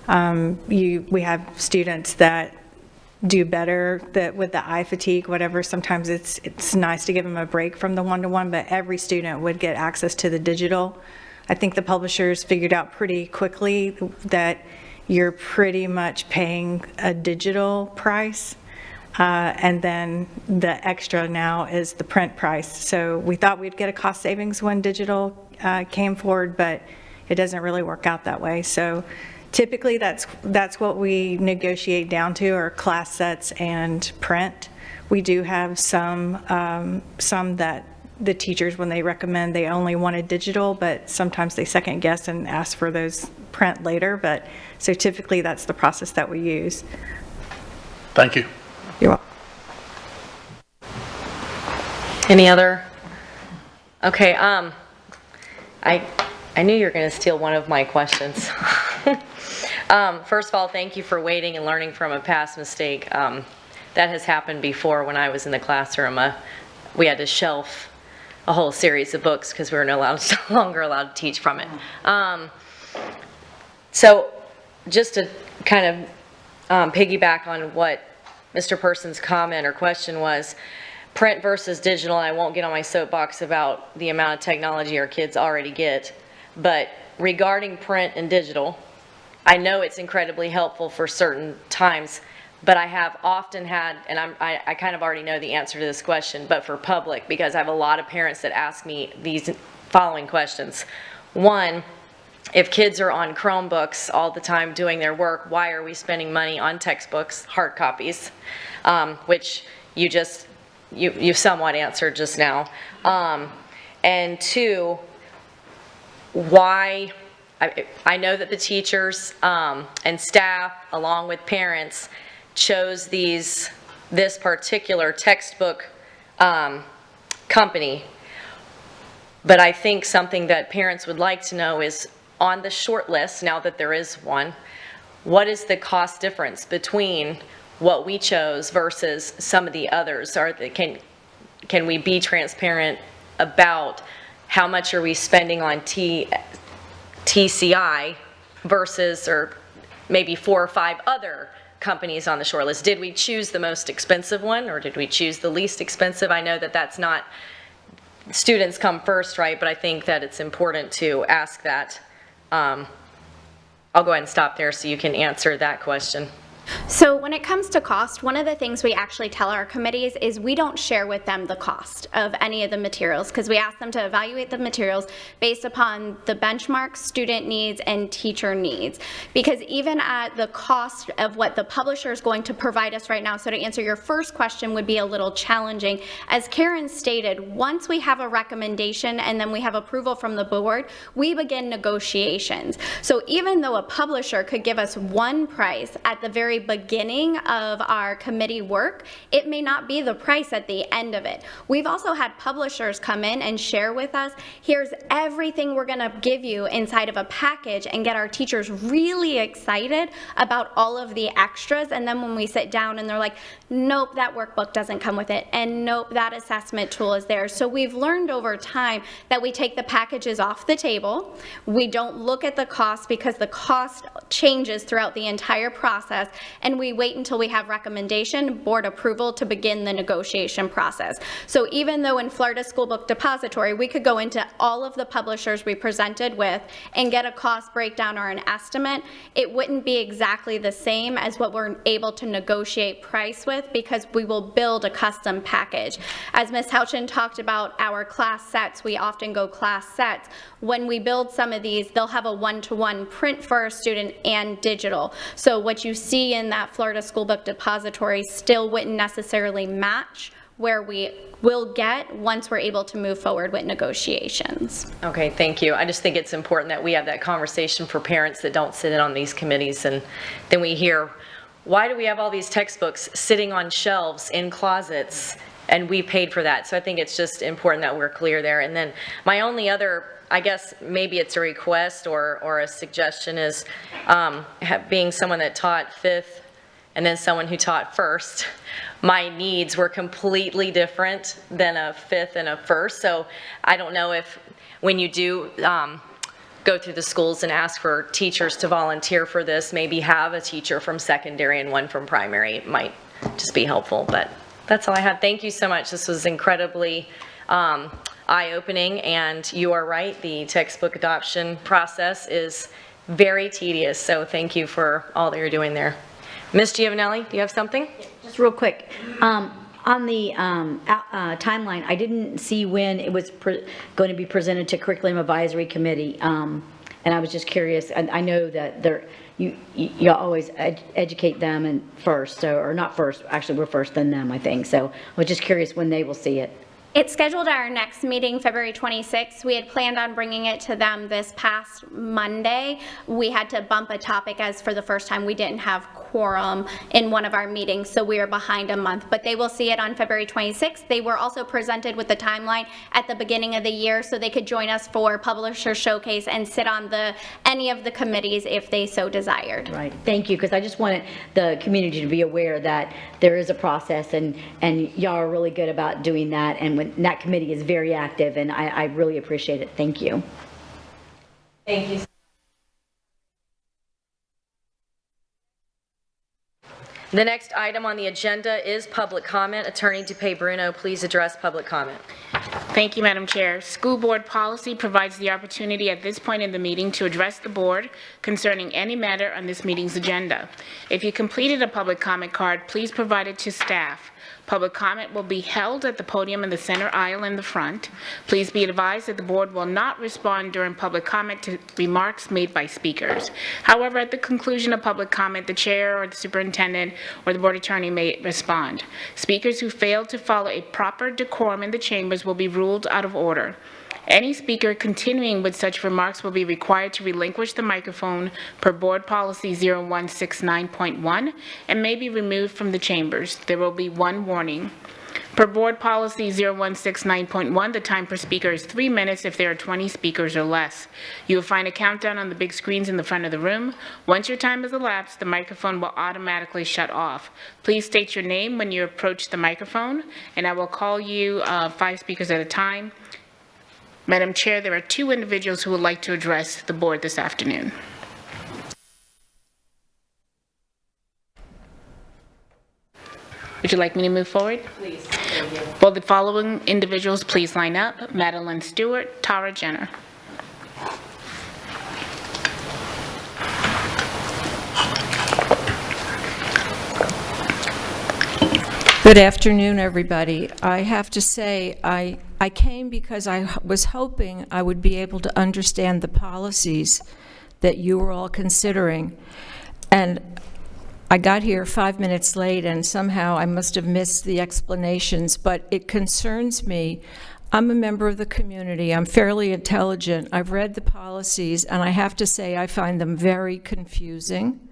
K: We have students that do better with the eye fatigue, whatever. Sometimes it's nice to give them a break from the 1-to-1, but every student would get access to the digital. I think the publishers figured out pretty quickly that you're pretty much paying a digital price, and then the extra now is the print price. So we thought we'd get a cost savings when digital came forward, but it doesn't really work out that way. So typically that's what we negotiate down to, are class sets and print. We do have some that the teachers, when they recommend, they only wanted digital, but sometimes they second guess and ask for those print later. But so typically that's the process that we use.
G: Thank you.
K: You're welcome.
B: Any other? Okay, I knew you were going to steal one of my questions. First of all, thank you for waiting and learning from a past mistake. That has happened before when I was in the classroom. We had to shelf a whole series of books because we were no longer allowed to teach from it. So just to kind of piggyback on what Mr. Persons' comment or question was, print versus digital, and I won't get on my soapbox about the amount of technology our kids already get, but regarding print and digital, I know it's incredibly helpful for certain times, but I have often had, and I kind of already know the answer to this question, but for public, because I have a lot of parents that ask me these following questions. One, if kids are on Chromebooks all the time doing their work, why are we spending money on textbooks, hard copies, which you somewhat answered just now. And two, why, I know that the teachers and staff, along with parents, chose this particular textbook company, but I think something that parents would like to know is, on the short list, now that there is one, what is the cost difference between what we chose versus some of the others? Can we be transparent about how much are we spending on TCI versus, or maybe 4 or 5 other companies on the short list? Did we choose the most expensive one, or did we choose the least expensive? I know that that's not, students come first, right? But I think that it's important to ask that. I'll go ahead and stop there so you can answer that question.
L: So when it comes to cost, one of the things we actually tell our committees is we don't share with them the cost of any of the materials, because we ask them to evaluate the materials based upon the benchmarks, student needs, and teacher needs. Because even at the cost of what the publisher is going to provide us right now, so to answer your first question would be a little challenging. As Karen stated, once we have a recommendation and then we have approval from the board, we begin negotiations. So even though a publisher could give us one price at the very beginning of our committee work, it may not be the price at the end of it. We've also had publishers come in and share with us, here's everything we're going to give you inside of a package, and get our teachers really excited about all of the extras. And then when we sit down and they're like, nope, that workbook doesn't come with it, and nope, that assessment tool is there. So we've learned over time that we take the packages off the table. We don't look at the cost, because the cost changes throughout the entire process, and we wait until we have recommendation, board approval, to begin the negotiation process. So even though in Florida School Book Depository, we could go into all of the publishers we presented with and get a cost breakdown or an estimate, it wouldn't be exactly the same as what we're able to negotiate price with, because we will build a custom package. As Ms. Houchin talked about our class sets, we often go class sets. When we build some of these, they'll have a one-to-one print for a student and digital. So what you see in that Florida School Book Depository still wouldn't necessarily match where we will get once we're able to move forward with negotiations.
B: Okay, thank you. I just think it's important that we have that conversation for parents that don't sit in on these committees, and then we hear, why do we have all these textbooks sitting on shelves in closets, and we paid for that? So I think it's just important that we're clear there. And then my only other, I guess maybe it's a request or a suggestion, is being someone that taught fifth and then someone who taught first, my needs were completely different than a fifth and a first. So I don't know if when you do go through the schools and ask for teachers to volunteer for this, maybe have a teacher from secondary and one from primary. It might just be helpful, but that's all I had. Thank you so much. This was incredibly eye-opening, and you are right, the textbook adoption process is very tedious, so thank you for all that you're doing there. Ms. Giovanelli, do you have something?
I: Just real quick, on the timeline, I didn't see when it was going to be presented to Curriculum Advisory Committee, and I was just curious. And I know that you always educate them and first, so, or not first. Actually, we're first, then them, I think. So I was just curious when they will see it.
L: It's scheduled our next meeting, February 26th. We had planned on bringing it to them this past Monday. We had to bump a topic as for the first time we didn't have quorum in one of our meetings, so we are behind a month. But they will see it on February 26th. They were also presented with the timeline at the beginning of the year, so they could join us for Publisher Showcase and sit on any of the committees if they so desired.
I: Right. Thank you, because I just wanted the community to be aware that there is a process, and y'all are really good about doing that, and that committee is very active, and I really appreciate it. Thank you.
B: Thank you. The next item on the agenda is public comment. Attorney DePay Bruno, please address public comment.
E: Thank you, Madam Chair. School board policy provides the opportunity at this point in the meeting to address the board concerning any matter on this meeting's agenda. If you completed a public comment card, please provide it to staff. Public comment will be held at the podium in the center aisle in the front. Please be advised that the board will not respond during public comment to remarks made by speakers. However, at the conclusion of public comment, the chair or the superintendent or the board attorney may respond. Speakers who fail to follow a proper decorum in the chambers will be ruled out of order. Any speaker continuing with such remarks will be required to relinquish the microphone per Board Policy 0169.1 and may be removed from the chambers. There will be one warning. Per Board Policy 0169.1, the time per speaker is 3 minutes if there are 20 speakers or less. You will find a countdown on the big screens in the front of the room. Once your time has elapsed, the microphone will automatically shut off. Please state your name when you approach the microphone, and I will call you 5 speakers at a time. Madam Chair, there are 2 individuals who would like to address the board this afternoon. Would you like me to move forward? Please. Will the following individuals please line up? Madeline Stewart, Tara Jenner.
O: Good afternoon, everybody. I have to say, I came because I was hoping I would be able to understand the policies that you were all considering. And I got here 5 minutes late, and somehow I must have missed the explanations, but it concerns me. I'm a member of the community. I'm fairly intelligent. I've read the policies, and I have to say I find them very confusing.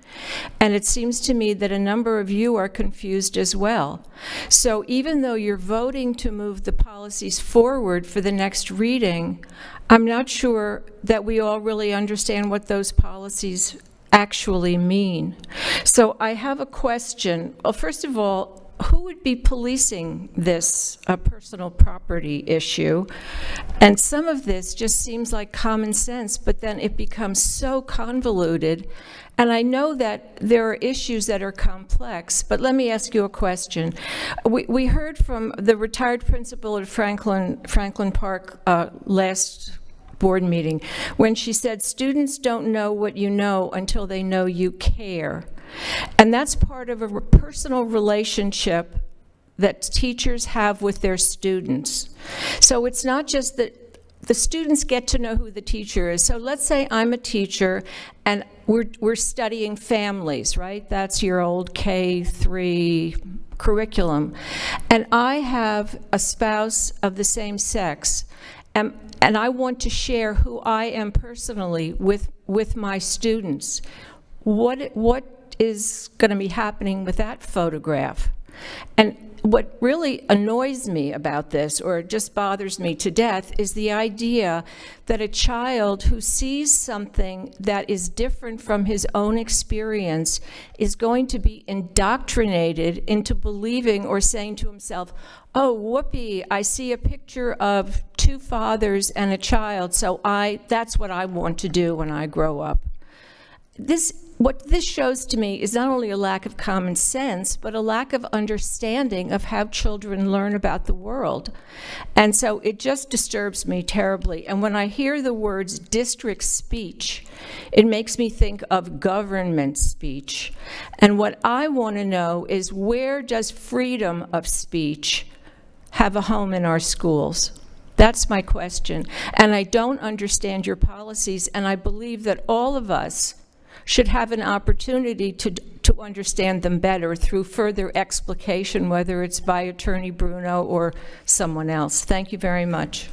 O: And it seems to me that a number of you are confused as well. So even though you're voting to move the policies forward for the next reading, I'm not sure that we all really understand what those policies actually mean. So I have a question. Well, first of all, who would be policing this personal property issue? And some of this just seems like common sense, but then it becomes so convoluted. And I know that there are issues that are complex, but let me ask you a question. We heard from the retired principal at Franklin Park last board meeting when she said, students don't know what you know until they know you care. And that's part of a personal relationship that teachers have with their students. So it's not just that the students get to know who the teacher is. So let's say I'm a teacher and we're studying families, right? That's your old K-3 curriculum. And I have a spouse of the same sex, and I want to share who I am personally with my students. What is going to be happening with that photograph? And what really annoys me about this, or just bothers me to death, is the idea that a child who sees something that is different from his own experience is going to be indoctrinated into believing or saying to himself, oh, whoopee, I see a picture of two fathers and a child, so that's what I want to do when I grow up. What this shows to me is not only a lack of common sense, but a lack of understanding of how children learn about the world. And so it just disturbs me terribly. And when I hear the words district speech, it makes me think of government speech. And what I want to know is, where does freedom of speech have a home in our schools? That's my question. And I don't understand your policies, and I believe that all of us should have an opportunity to understand them better through further explication, whether it's by Attorney Bruno or someone else. Thank you very much.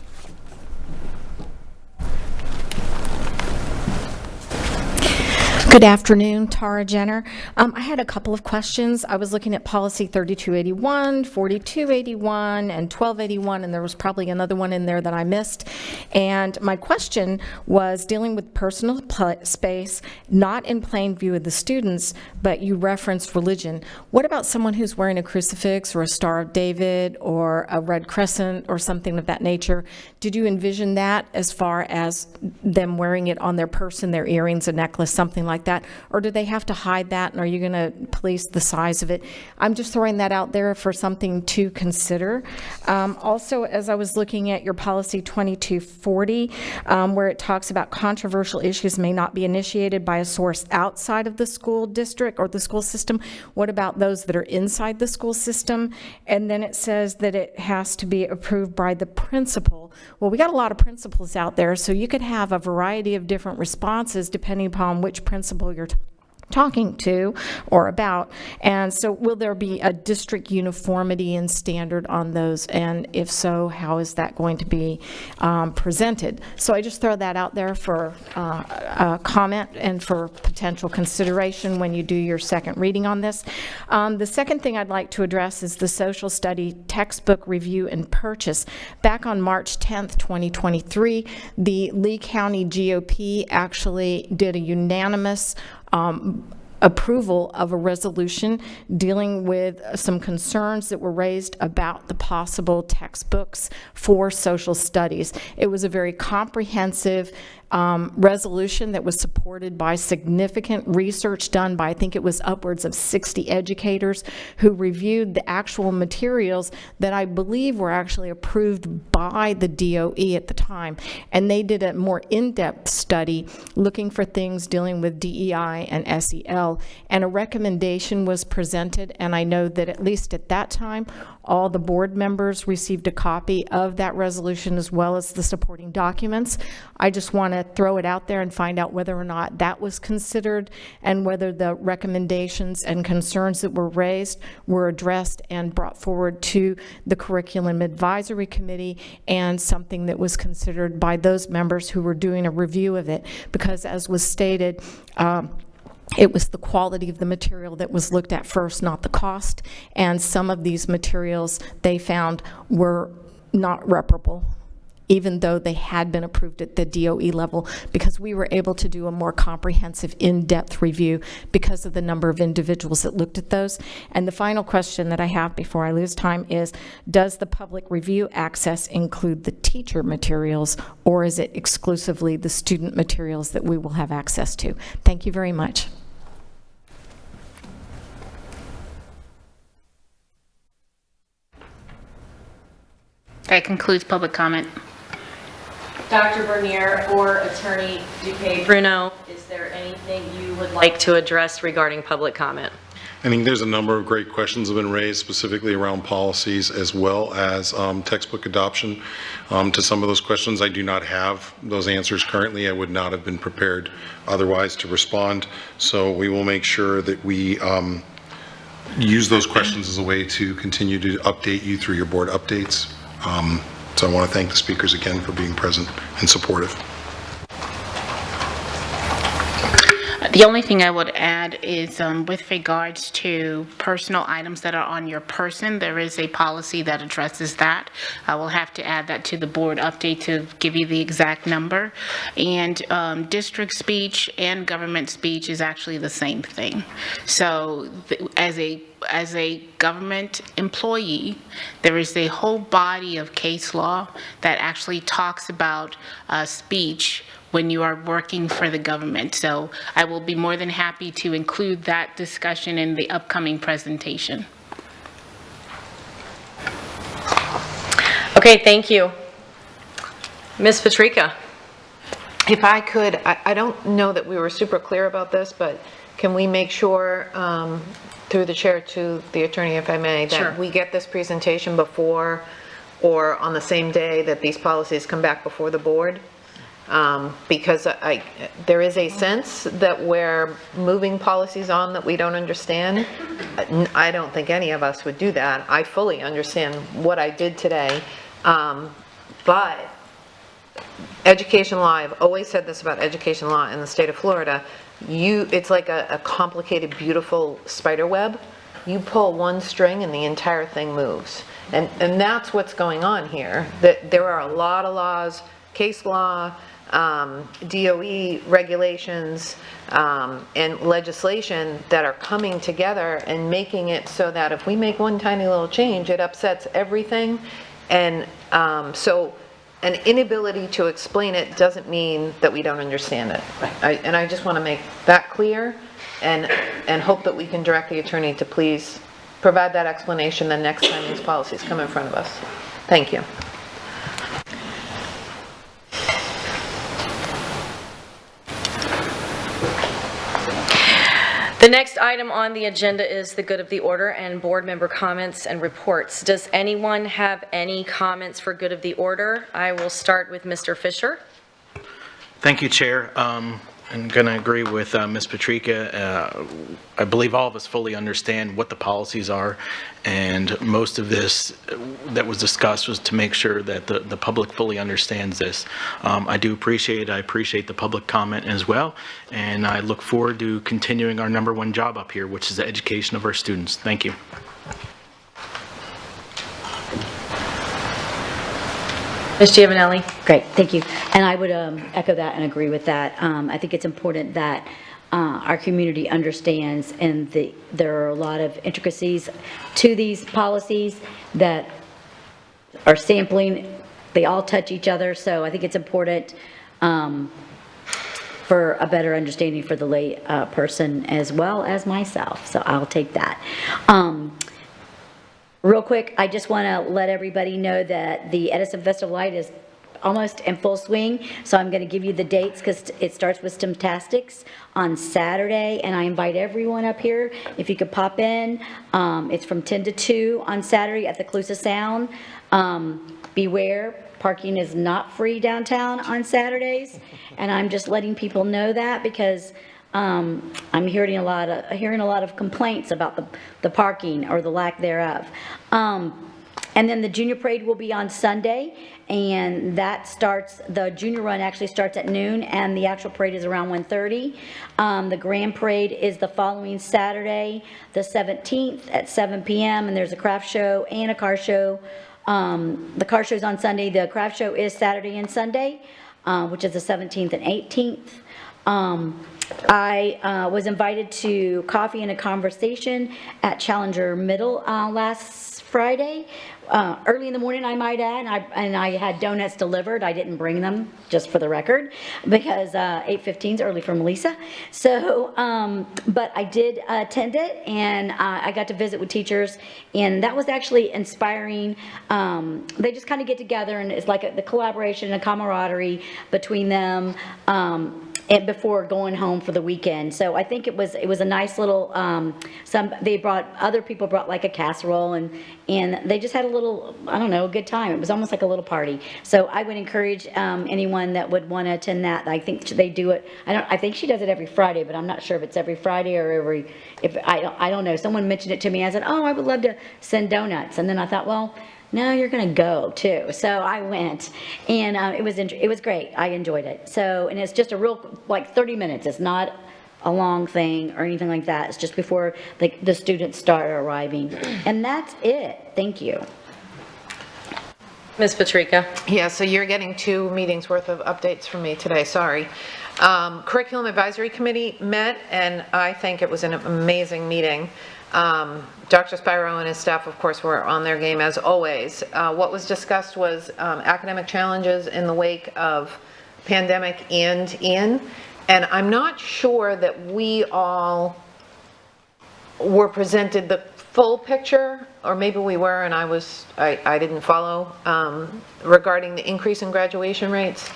P: Good afternoon, Tara Jenner. I had a couple of questions. I was looking at policy 3281, 4281, and 1281, and there was probably another one in there that I missed. And my question was dealing with personal space, not in plain view of the students, but you referenced religion. What about someone who's wearing a crucifix or a Star of David or a red crescent or something of that nature? Did you envision that as far as them wearing it on their person, their earrings, a necklace, something like that? Or do they have to hide that, and are you going to police the size of it? I'm just throwing that out there for something to consider. Also, as I was looking at your policy 2240, where it talks about controversial issues may not be initiated by a source outside of the school district or the school system. What about those that are inside the school system? And then it says that it has to be approved by the principal. Well, we got a lot of principals out there, so you could have a variety of different responses depending upon which principal you're talking to or about. And so will there be a district uniformity and standard on those? And if so, how is that going to be presented? So I just throw that out there for comment and for potential consideration when you do your second reading on this. The second thing I'd like to address is the social study textbook review and purchase. Back on March 10th, 2023, the Lee County GOP actually did a unanimous approval of a resolution dealing with some concerns that were raised about the possible textbooks for social studies. It was a very comprehensive resolution that was supported by significant research done by, I think it was upwards of 60 educators who reviewed the actual materials that I believe were actually approved by the DOE at the time. And they did a more in-depth study looking for things dealing with DEI and SEL, and a recommendation was presented, and I know that at least at that time, all the board members received a copy of that resolution as well as the supporting documents. I just want to throw it out there and find out whether or not that was considered and whether the recommendations and concerns that were raised were addressed and brought forward to the Curriculum Advisory Committee and something that was considered by those members who were doing a review of it. Because as was stated, it was the quality of the material that was looked at first, not the cost. And some of these materials they found were not reparable, even though they had been approved at the DOE level, because we were able to do a more comprehensive, in-depth review because of the number of individuals that looked at those. And the final question that I have before I lose time is, does the public review access include the teacher materials, or is it exclusively the student materials that we will have access to? Thank you very much.
E: That concludes public comment.
B: Dr. Bernier or Attorney Duque Bruno, is there anything you would like to address regarding public comment?
C: I think there's a number of great questions have been raised specifically around policies as well as textbook adoption. To some of those questions, I do not have those answers currently. I would not have been prepared otherwise to respond. So we will make sure that we use those questions as a way to continue to update you through your board updates. So I want to thank the speakers again for being present and supportive.
E: The only thing I would add is with regards to personal items that are on your person, there is a policy that addresses that. I will have to add that to the board update to give you the exact number. And district speech and government speech is actually the same thing. So as a government employee, there is a whole body of case law that actually talks about speech when you are working for the government. So I will be more than happy to include that discussion in the upcoming presentation.
B: Okay, thank you. Ms. Patrica.
F: If I could, I don't know that we were super clear about this, but can we make sure, through the chair to the attorney, if I may,
B: Sure.
F: that we get this presentation before or on the same day that these policies come back before the board? Because there is a sense that we're moving policies on that we don't understand. I don't think any of us would do that. I fully understand what I did today. But education law, I've always said this about education law in the state of Florida, it's like a complicated, beautiful spider web. You pull one string and the entire thing moves. And that's what's going on here. That there are a lot of laws, case law, DOE regulations, and legislation that are coming together and making it so that if we make one tiny little change, it upsets everything. And so an inability to explain it doesn't mean that we don't understand it. And I just want to make that clear and hope that we can direct the attorney to please provide that explanation the next time these policies come in front of us. Thank you.
B: The next item on the agenda is the good of the order and board member comments and reports. Does anyone have any comments for good of the order? I will start with Mr. Fisher.
J: Thank you, Chair. I'm going to agree with Ms. Patrica. I believe all of us fully understand what the policies are, and most of this that was discussed was to make sure that the public fully understands this. I appreciate the public comment as well, and I look forward to continuing our number one job up here, which is the education of our students. Thank you.
B: Ms. Giovanelli.
I: Great, thank you. And I would echo that and agree with that. I think it's important that our community understands, and there are a lot of intricacies to these policies that are sampling. They all touch each other, so I think it's important for a better understanding for the lay person as well as myself, so I'll take that. Real quick, I just want to let everybody know that the Edison Festival Light is almost in full swing, so I'm going to give you the dates because it starts with STEMtastics on Saturday, and I invite everyone up here if you could pop in. It's from 10 to 2 on Saturday at the Calusa Sound. Beware, parking is not free downtown on Saturdays, and I'm just letting people know that because I'm hearing a lot of complaints about the parking or the lack thereof. And then the junior parade will be on Sunday, and the junior run actually starts at noon, and the actual parade is around 1:30. The grand parade is the following Saturday, the 17th at 7 p.m., and there's a craft show and a car show. The car show's on Sunday. The craft show is Saturday and Sunday, which is the 17th and 18th. I was invited to coffee and a conversation at Challenger Middle last Friday, early in the morning, I might add, and I had donuts delivered. I didn't bring them, just for the record, because 8:15 is early for Melissa. So, but I did attend it, and I got to visit with teachers, and that was actually inspiring. They just kind of get together, and it's like the collaboration and camaraderie between them. and before going home for the weekend. So I think it was a nice little, other people brought like a casserole and they just had a little, I don't know, a good time. It was almost like a little party. So I would encourage anyone that would want to attend that. I think they do it, I think she does it every Friday, but I'm not sure if it's every Friday or I don't know. Someone mentioned it to me. I said, oh, I would love to send donuts. And then I thought, well, no, you're going to go too. So I went, and it was great. I enjoyed it. So, and it's just a real, like 30 minutes. It's not a long thing or anything like that. It's just before the students start arriving. And that's it. Thank you.
B: Ms. Patrica?
F: Yeah, so you're getting 2 meetings worth of updates from me today, sorry. Curriculum Advisory Committee met, and I think it was an amazing meeting. Dr. Spiro and his staff, of course, were on their game as always. What was discussed was academic challenges in the wake of pandemic and I'm not sure that we all were presented the full picture, or maybe we were and I didn't follow, regarding the increase in graduation rates.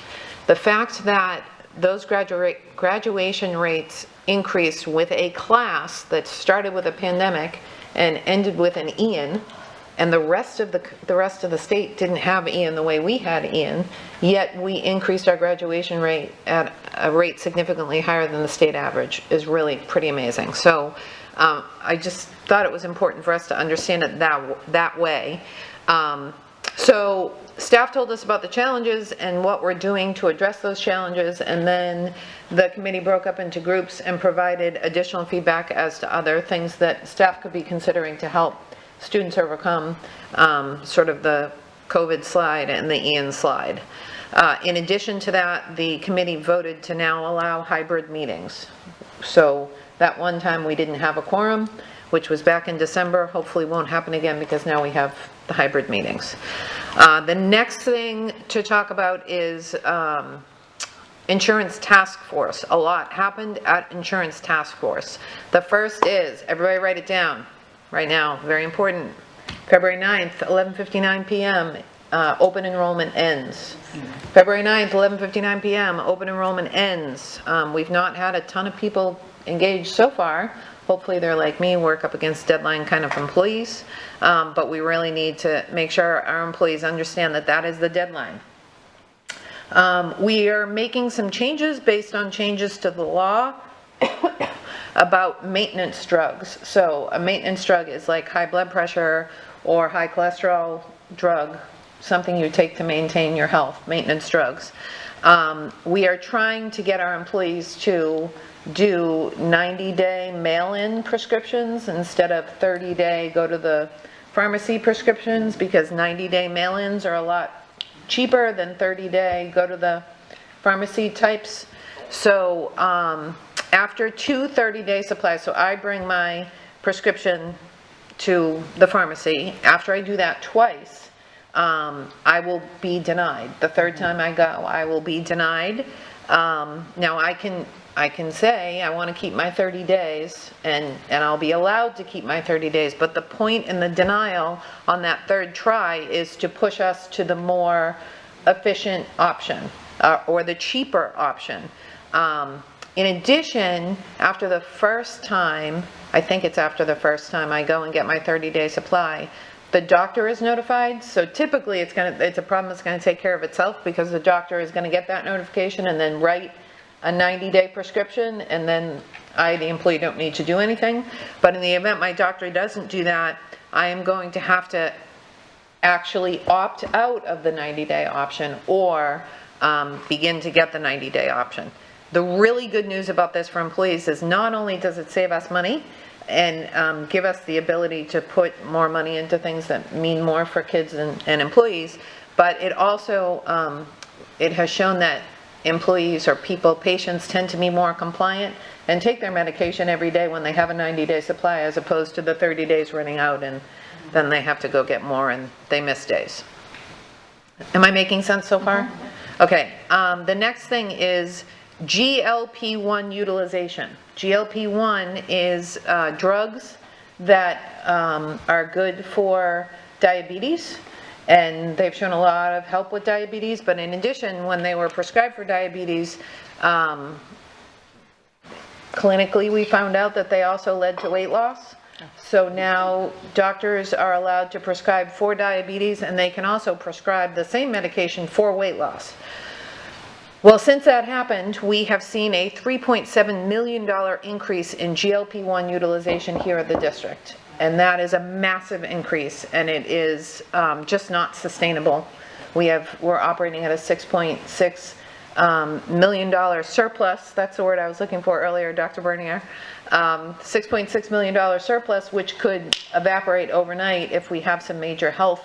F: The fact that those graduation rates increased with a class that started with a pandemic and ended with an Ian, and the rest of the state didn't have Ian the way we had Ian, yet we increased our graduation rate at a rate significantly higher than the state average, is really pretty amazing. So I just thought it was important for us to understand it that way. So staff told us about the challenges and what we're doing to address those challenges, and then the committee broke up into groups and provided additional feedback as to other things that staff could be considering to help students overcome sort of the COVID slide and the Ian slide. In addition to that, the committee voted to now allow hybrid meetings. So that one time we didn't have a quorum, which was back in December, hopefully won't happen again because now we have the hybrid meetings. The next thing to talk about is Insurance Task Force. A lot happened at Insurance Task Force. The first is, everybody write it down right now, very important. February 9th, 11:59 p.m., open enrollment ends. February 9th, 11:59 p.m., open enrollment ends. We've not had a ton of people engaged so far. Hopefully they're like me, work up against deadline kind of employees, but we really need to make sure our employees understand that that is the deadline. We are making some changes based on changes to the law about maintenance drugs. So a maintenance drug is like high blood pressure or high cholesterol drug, something you take to maintain your health, maintenance drugs. We are trying to get our employees to do 90-day mail-in prescriptions instead of 30-day go to the pharmacy prescriptions, because 90-day mail-ins are a lot cheaper than 30-day go to the pharmacy types. So after 2 30-day supplies, so I bring my prescription to the pharmacy. After I do that twice, I will be denied. The third time I go, I will be denied. Now I can say I want to keep my 30 days and I'll be allowed to keep my 30 days, but the point in the denial on that third try is to push us to the more efficient option or the cheaper option. In addition, after the first time, I think it's after the first time I go and get my 30-day supply, the doctor is notified. So typically it's a problem that's going to take care of itself, because the doctor is going to get that notification and then write a 90-day prescription, and then I, the employee, don't need to do anything. But in the event my doctor doesn't do that, I am going to have to actually opt out of the 90-day option or begin to get the 90-day option. The really good news about this for employees is not only does it save us money and give us the ability to put more money into things that mean more for kids and employees, but it also, it has shown that employees or patients tend to be more compliant and take their medication every day when they have a 90-day supply, as opposed to the 30 days running out and then they have to go get more and they miss days. Am I making sense so far? Okay, the next thing is GLP-1 utilization. GLP-1 is drugs that are good for diabetes, and they've shown a lot of help with diabetes. But in addition, when they were prescribed for diabetes, Clinically, we found out that they also led to weight loss. So now doctors are allowed to prescribe for diabetes, and they can also prescribe the same medication for weight loss. Well, since that happened, we have seen a $3.7 million increase in GLP-1 utilization here at the district. And that is a massive increase, and it is just not sustainable. We're operating at a $6.6 million surplus. That's the word I was looking for earlier, Dr. Bernier. $6.6 million surplus, which could evaporate overnight if we have some major health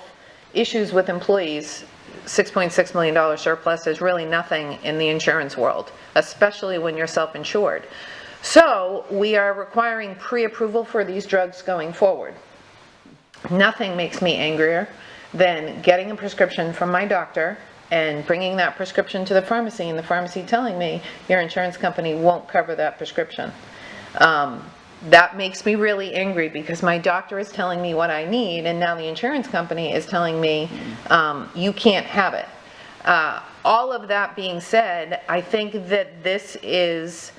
F: issues with employees. $6.6 million surplus is really nothing in the insurance world, especially when you're self-insured. So we are requiring pre-approval for these drugs going forward. Nothing makes me angrier than getting a prescription from my doctor and bringing that prescription to the pharmacy, and the pharmacy telling me your insurance company won't cover that prescription. That makes me really angry because my doctor is telling me what I need, and now the insurance company is telling me you can't have it. All of that being said, I think that this is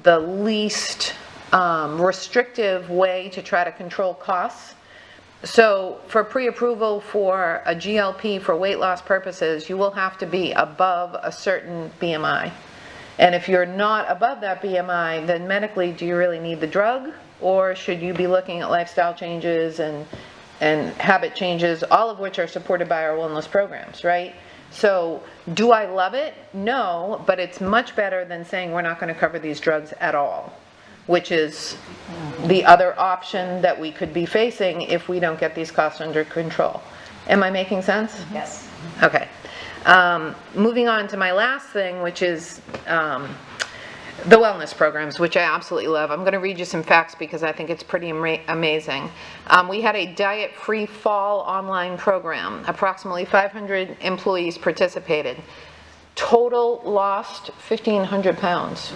F: the least restrictive way to try to control costs. So for pre-approval for a GLP for weight loss purposes, you will have to be above a certain BMI. And if you're not above that BMI, then medically, do you really need the drug? Or should you be looking at lifestyle changes and habit changes, all of which are supported by our wellness programs, right? So do I love it? No, but it's much better than saying we're not going to cover these drugs at all, which is the other option that we could be facing if we don't get these costs under control. Am I making sense?
I: Yes.
F: Okay. Moving on to my last thing, which is the wellness programs, which I absolutely love. I'm going to read you some facts because I think it's pretty amazing. We had a diet-free fall online program. Approximately 500 employees participated. Total lost 1,500 pounds.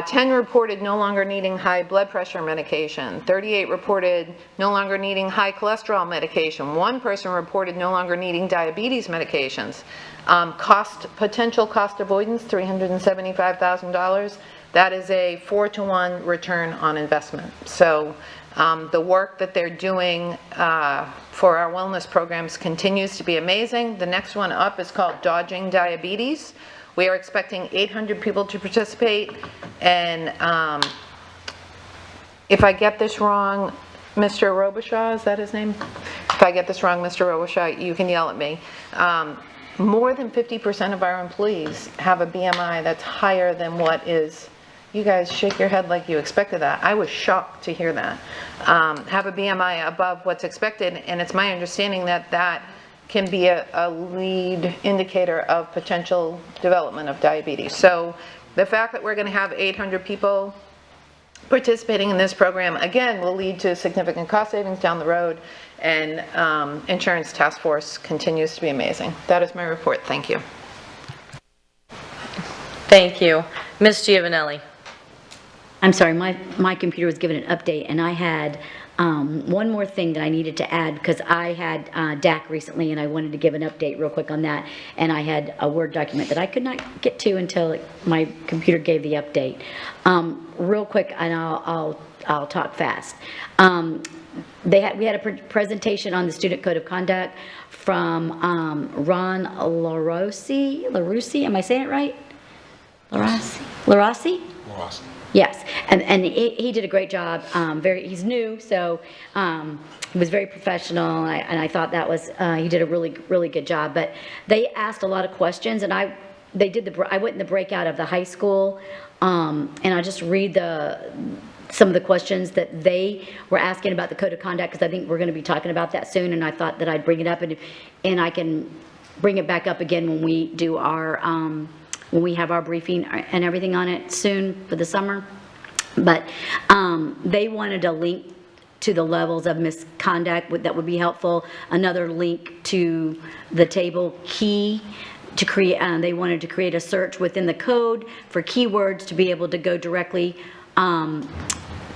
F: 10 reported no longer needing high blood pressure medication. 38 reported no longer needing high cholesterol medication. One person reported no longer needing diabetes medications. Potential cost avoidance, $375,000. That is a 4-to-1 return on investment. So the work that they're doing for our wellness programs continues to be amazing. The next one up is called Dodging Diabetes. We are expecting 800 people to participate, and if I get this wrong, Mr. Robichaud, is that his name? If I get this wrong, Mr. Robichaud, you can yell at me. More than 50% of our employees have a BMI that's higher than what is, you guys shake your head like you expected that. I was shocked to hear that. Have a BMI above what's expected, and it's my understanding that that can be a lead indicator of potential development of diabetes. So the fact that we're going to have 800 people participating in this program, again, will lead to significant cost savings down the road, and insurance task force continues to be amazing. That is my report. Thank you.
B: Thank you. Ms. Giovanelli.
I: I'm sorry, my computer was given an update, and I had one more thing that I needed to add, because I had DAC recently, and I wanted to give an update real quick on that, and I had a Word document that I could not get to until my computer gave the update. Real quick, and I'll talk fast. We had a presentation on the Student Code of Conduct from Ron LaRossi, am I saying it right? LaRossi? Yes, and he did a great job. He's new, so he was very professional, and I thought that was he did a really good job. But they asked a lot of questions, and I went in the breakout of the high school, and I just read some of the questions that they were asking about the code of conduct, because I think we're going to be talking about that soon, and I thought that I'd bring it up, and I can bring it back up again when we do our. When we have our briefing and everything on it soon for the summer. But they wanted a link to the levels of misconduct that would be helpful. Another link to the table key to create, they wanted to create a search within the code for keywords to be able to go directly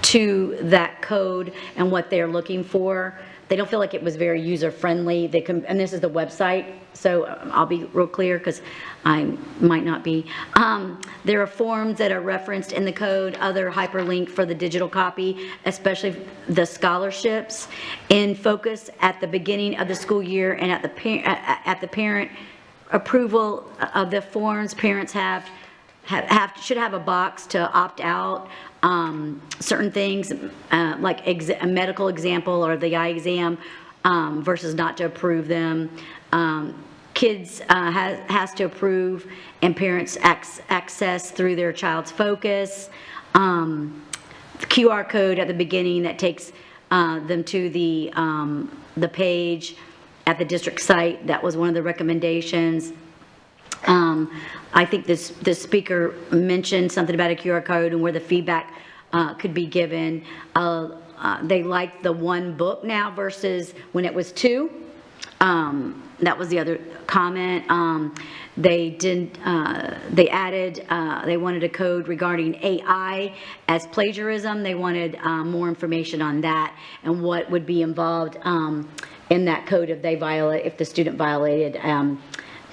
I: to that code and what they're looking for. They don't feel like it was very user-friendly. And this is the website, so I'll be real clear because I might not be. There are forms that are referenced in the code, other hyperlink for the digital copy, especially the scholarships, in focus at the beginning of the school year and at the parent approval of the forms. Parents should have a box to opt out certain things, like a medical example or the eye exam, versus not to approve them. Kids has to approve, and parents access through their child's focus. The QR code at the beginning that takes them to the page at the district site. That was one of the recommendations. I think this speaker mentioned something about a QR code and where the feedback could be given. They like the one book now versus when it was two. That was the other comment. They wanted a code regarding AI as plagiarism. They wanted more information on that and what would be involved in that code if the student violated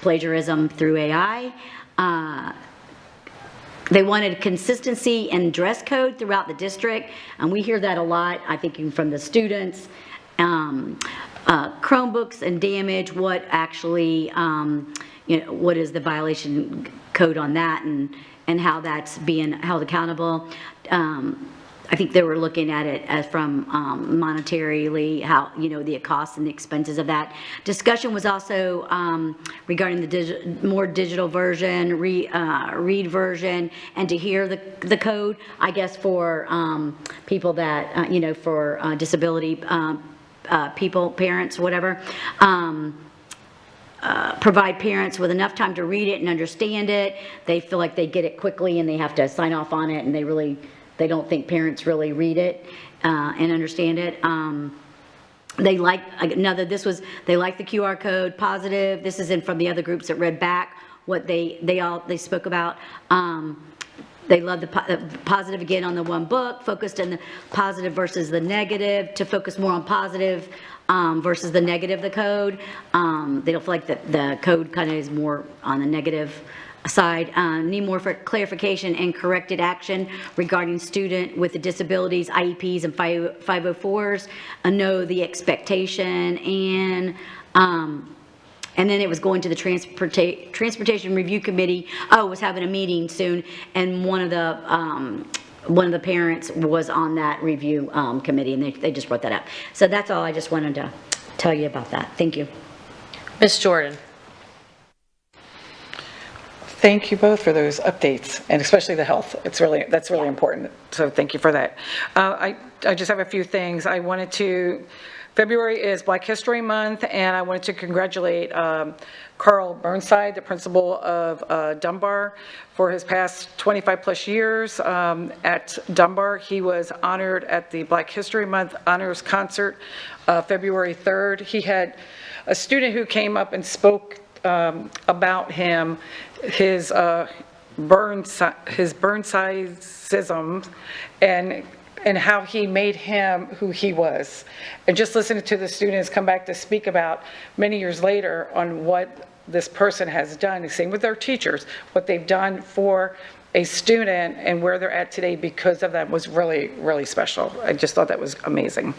I: plagiarism through AI. They wanted consistency and dress code throughout the district, and we hear that a lot, I think, even from the students. Chromebooks and damage, what actually, what is the violation code on that, and how that's being held accountable. I think they were looking at it as from monetarily, how, the costs and the expenses of that. Discussion was also regarding the more digital version, read version, and to hear the code, I guess, for people that, for disability people, parents, whatever. Provide parents with enough time to read it and understand it. They feel like they get it quickly and they have to sign off on it, and they don't think parents really read it and understand it. They like the QR code, positive. This is from the other groups that read back what they spoke about. They love the positive again on the one book, focused on the positive versus the negative, to focus more on positive versus the negative, the code. They don't feel like the code kind of is more on the negative side. Need more for clarification and corrected action regarding student with the disabilities, IEPs and 504s. Know the expectation, and then it was going to the Transportation Review Committee. Was having a meeting soon, and one of the parents was on that review committee, and they just brought that up. So that's all I just wanted to tell you about that. Thank you.
B: Ms. Jordan.
A: Thank you both for those updates, and especially the health. That's really important. So thank you for that. I just have a few things. February is Black History Month, and I wanted to congratulate Carl Burnside, the principal of Dunbar, for his past 25 plus years at Dunbar. He was honored at the Black History Month Honors Concert February 3rd. He had a student who came up and spoke about him, his Burnsideism, and how he made him who he was. And just listening to the students come back to speak about many years later on what this person has done, same with their teachers, what they've done for a student and where they're at today because of that was really, really special. I just thought that was amazing.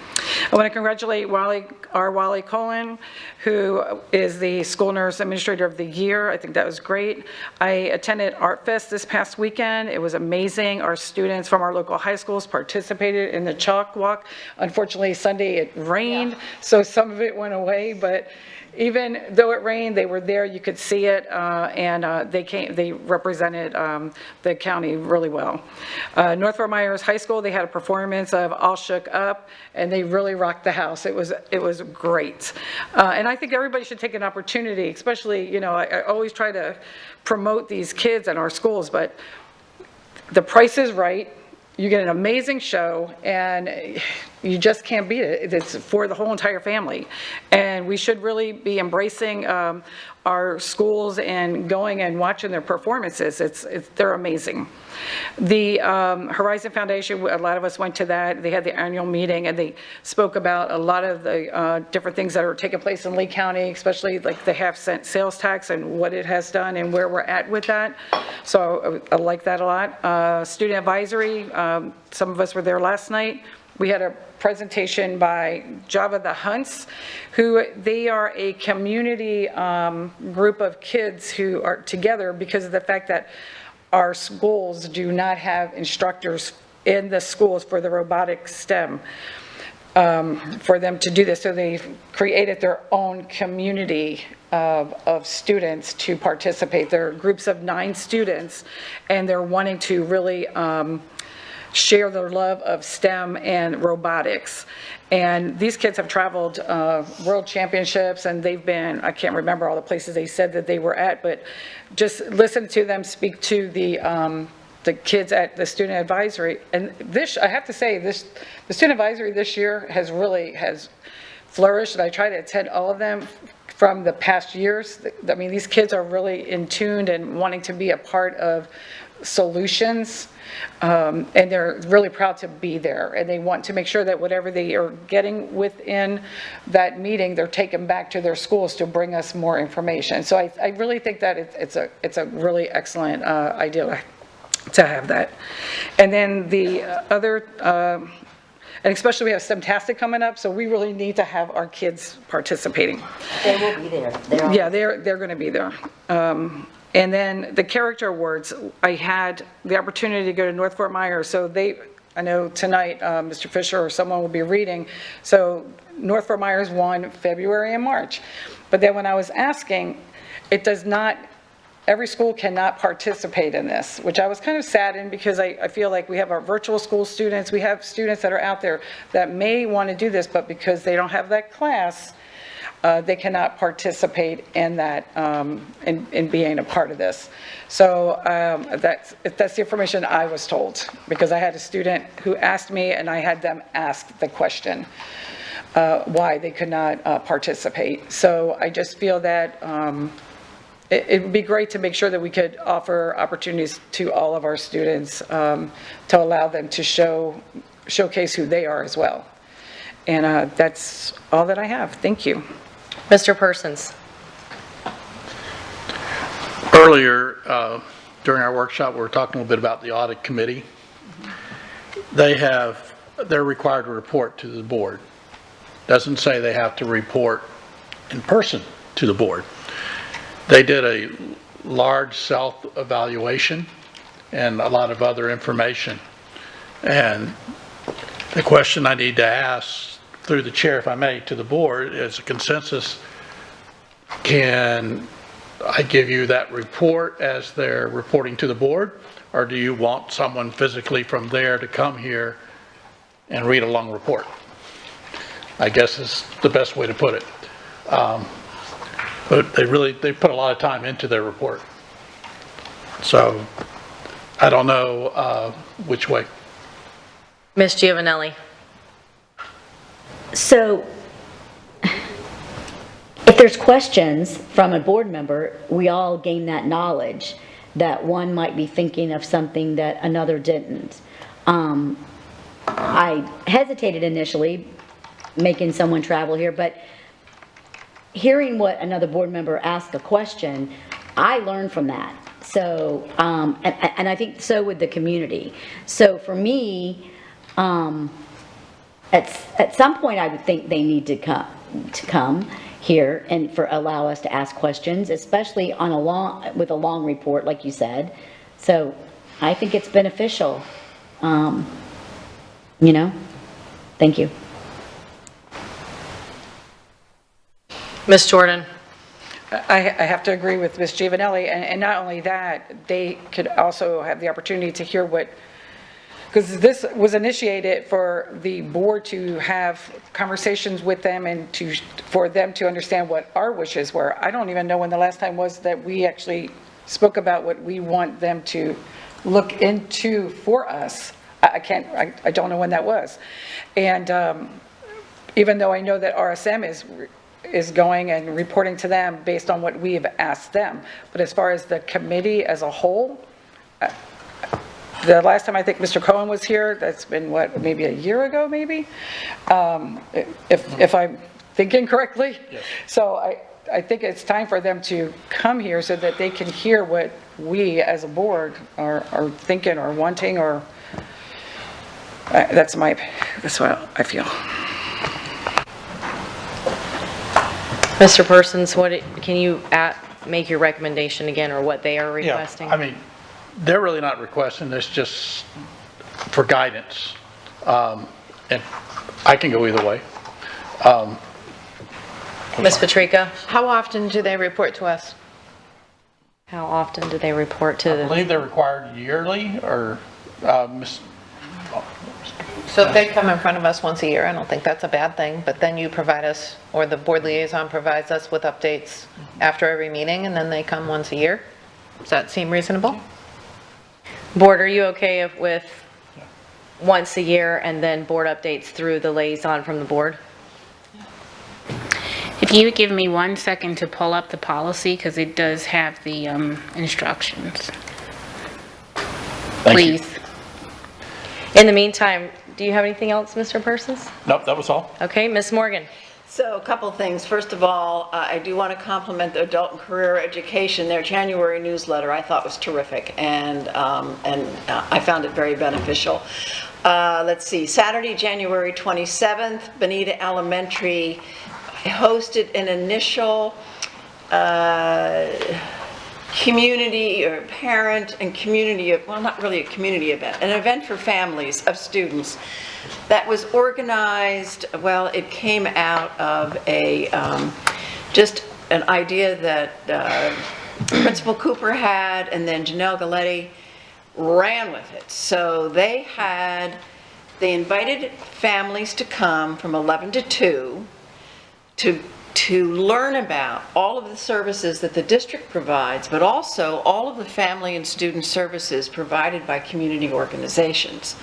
A: I want to congratulate Wally Colin, who is the School Nurse Administrator of the Year. I think that was great. I attended Art Fest this past weekend. It was amazing. Our students from our local high schools participated in the chalk walk. Unfortunately, Sunday it rained, so some of it went away, but even though it rained, they were there, you could see it, and they represented the county really well. North Fort Myers High School, they had a performance of All Shook Up, and they really rocked the house. It was great. And I think everybody should take an opportunity, especially, I always try to promote these kids in our schools, but the price is right. you get an amazing show, and you just can't beat it. It's for the whole entire family. And we should really be embracing our schools and going and watching their performances. They're amazing. The Horizon Foundation, a lot of us went to that. They had the annual meeting, and they spoke about a lot of the different things that are taking place in Lee County, especially like the half-cent sales tax and what it has done and where we're at with that. So I like that a lot. Student advisory, some of us were there last night. We had a presentation by Java the Hunts, who they are a community group of kids who are together because of the fact that our schools do not have instructors in the schools for the robotic STEM for them to do this. So they've created their own community of students to participate. There are groups of 9 students, and they're wanting to really share their love of STEM and robotics. And these kids have traveled world championships, and they've been, I can't remember all the places they said that they were at, but just listen to them speak to the kids at the student advisory. And this, I have to say, the student advisory this year has flourished, and I try to attend all of them from the past years. I mean, these kids are really in tune and wanting to be a part of solutions, and they're really proud to be there, and they want to make sure that whatever they are getting within that meeting, they're taken back to their schools to bring us more information. So I really think that it's a really excellent idea to have that. And then the other, and especially we have STEMtastic coming up, so we really need to have our kids participating.
I: They will be there.
A: Yeah, they're going to be there. And then the character awards, I had the opportunity to go to North Fort Myers. So I know tonight, Mr. Fisher or someone will be reading. So North Fort Myers won February and March. But then when I was asking, every school cannot participate in this, which I was kind of saddened because I feel like we have our virtual school students, we have students that are out there that may want to do this, but because they don't have that class, they cannot participate in that, in being a part of this. So that's the information I was told, because I had a student who asked me, and I had them ask the question why they could not participate. So I just feel that it would be great to make sure that we could offer opportunities to all of our students to allow them to showcase who they are as well. And that's all that I have. Thank you.
B: Mr. Persons.
G: Earlier, during our workshop, we were talking a little bit about the audit committee. They're required to report to the board. Doesn't say they have to report in person to the board. They did a large self-evaluation and a lot of other information. And the question I need to ask through the chair, if I may, to the board is a consensus. Can I give you that report as they're reporting to the board? Or do you want someone physically from there to come here and read a long report? I guess is the best way to put it. But they put a lot of time into their report. So I don't know which way.
B: Ms. Giovanelli.
I: So if there's questions from a board member, we all gain that knowledge that one might be thinking of something that another didn't. I hesitated initially making someone travel here, but hearing what another board member asked a question, I learned from that. So, and I think so would the community. So for me, at some point I would think they need to come here and allow us to ask questions, especially with a long report, like you said. So I think it's beneficial, Thank you.
B: Ms. Jordan.
A: I have to agree with Ms. Giovanelli, and not only that, they could also have the opportunity to hear because this was initiated for the board to have conversations with them and for them to understand what our wishes were. I don't even know when the last time was that we actually spoke about what we want them to look into for us I don't know when that was. And even though I know that RSM is going and reporting to them based on what we have asked them, but as far as the committee as a whole, the last time I think Mr. Cohen was here, that's been what, maybe a year ago, maybe? If I'm thinking correctly.
G: Yes.
A: So I think it's time for them to come here so that they can hear what we as a board are thinking or wanting, or that's what I feel.
B: Mr. Persons, can you make your recommendation again, or what they are requesting?
G: Yeah, I mean, they're really not requesting this, just for guidance. And I can go either way.
B: Ms. Patrica?
F: How often do they report to us?
B: How often do they report to
G: I
B: the?
G: believe they're required yearly, or, Ms.
F: So if they come in front of us once a year, I don't think that's a bad thing, but then you provide us, or the board liaison provides us with updates after every meeting, and then they come once a year? Does that seem reasonable?
B: Board, are you okay with once a year and then board updates through the liaison from the board?
E: If you would give me 1 second to pull up the policy, because it does have the instructions.
G: Thank you.
E: Please.
B: In the meantime, do you have anything else, Mr. Persons?
G: Nope, that was all.
B: Okay, Ms. Morgan?
H: So a couple things. First of all, I do want to compliment the Adult and Career Education. Their January newsletter I thought was terrific, and I found it very beneficial. Let's see, Saturday, January 27th, Bonita Elementary hosted an initial community or parent and community, well, not really a community event, an event for families of students that was organized, well, it came out of a, just an idea that Principal Cooper had, and then Janelle Galletti ran with it. So they invited families to come from 11 to 2 to learn about all of the services that the district provides, but also all of the family and student services provided by community organizations.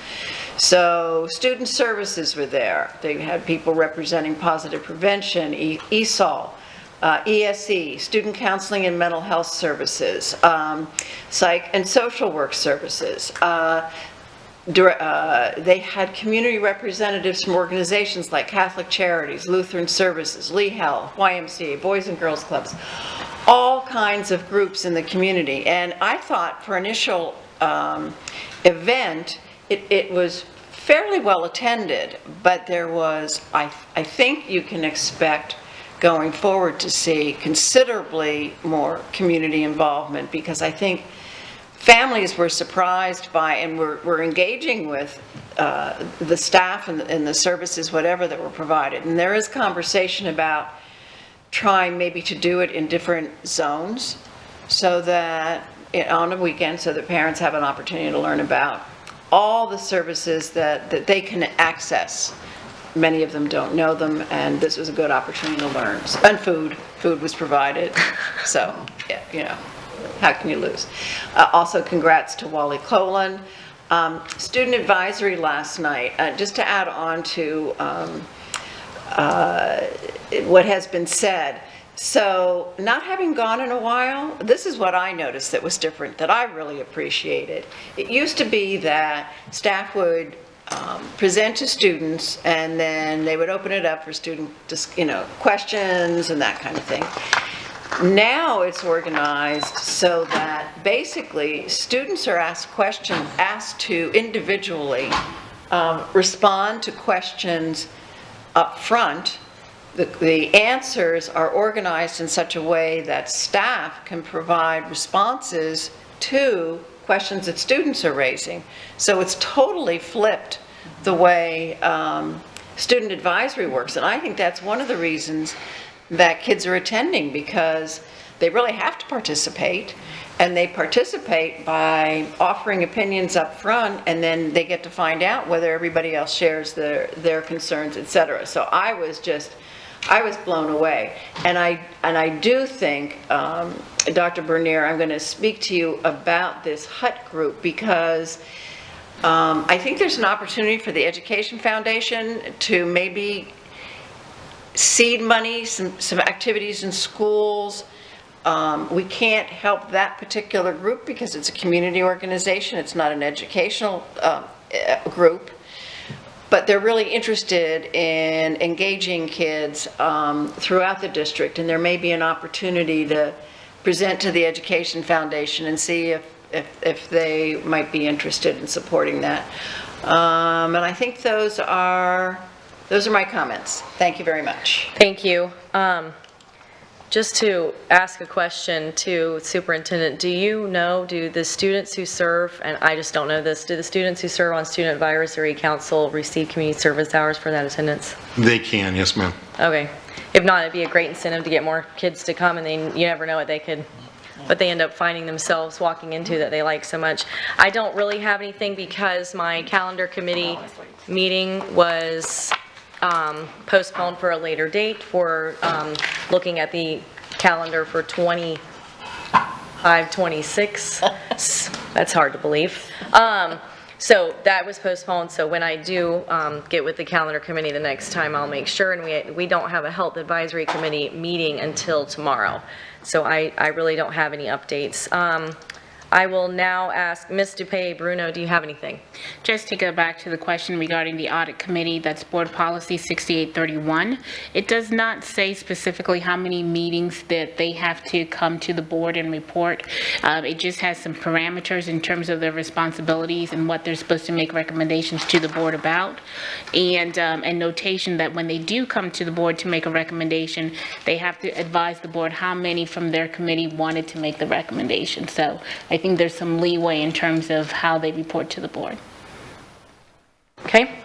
H: So student services were there. They had people representing Positive Prevention, ESOL, ESE, Student Counseling and Mental Health Services, Psych and Social Work Services. They had community representatives from organizations like Catholic Charities, Lutheran Services, Lee Health, YMCA, Boys and Girls Clubs, all kinds of groups in the community. And I thought for initial event, it was fairly well attended, but there was, I think you can expect going forward to see considerably more community involvement, because I think families were surprised by and were engaging with the staff and the services, whatever that were provided. And there is conversation about trying maybe to do it in different zones, so that on a weekend, so that parents have an opportunity to learn about all the services that they can access. Many of them don't know them, and this was a good opportunity to learn. And food was provided, so yeah, you know. How can you lose? Also, congrats to Wally Colan. Student advisory last night, just to add on to what has been said. So, not having gone in a while, this is what I noticed that was different, that I really appreciated. It used to be that staff would present to students, and then they would open it up for student, questions and that kind of thing. Now it's organized so that basically students are asked to individually respond to questions up front. The answers are organized in such a way that staff can provide responses to questions that students are raising. So it's totally flipped the way student advisory works. And I think that's one of the reasons that kids are attending, because they really have to participate, and they participate by offering opinions up front, and then they get to find out whether everybody else shares their concerns, etc. So I was blown away. And I do think, Dr. Bernier, I'm going to speak to you about this HUT group, because I think there's an opportunity for the Education Foundation to maybe seed money, some activities in schools. We can't help that particular group because it's a community organization. It's not an educational group. But they're really interested in engaging kids throughout the district, and there may be an opportunity to present to the Education Foundation and see if they might be interested in supporting that. And I think those are my comments. Thank you very much.
B: Thank you. Just to ask a question to Superintendent, do you know, do the students who serve, and I just don't know this, do the students who serve on Student Advisory Council receive community service hours for that attendance?
C: They can, yes, ma'am.
B: Okay. If not, it'd be a great incentive to get more kids to come, and then you never know what they end up finding themselves walking into that they like so much. I don't really have anything because my calendar committee meeting was postponed for a later date for looking at the calendar for 25-26. That's hard to believe. So that was postponed, so when I do get with the calendar committee the next time, I'll make sure, and we don't have a health advisory committee meeting until tomorrow. So I really don't have any updates. I will now ask Ms. DuPay Bruno, do you have anything?
E: Just to go back to the question regarding the audit committee, that's Board Policy 6831. It does not say specifically how many meetings that they have to come to the board and report. It just has some parameters in terms of their responsibilities and what they're supposed to make recommendations to the board about. And notation that when they do come to the board to make a recommendation, they have to advise the board how many from their committee wanted to make the recommendation. So I think there's some leeway in terms of how they report to the board.
B: Okay.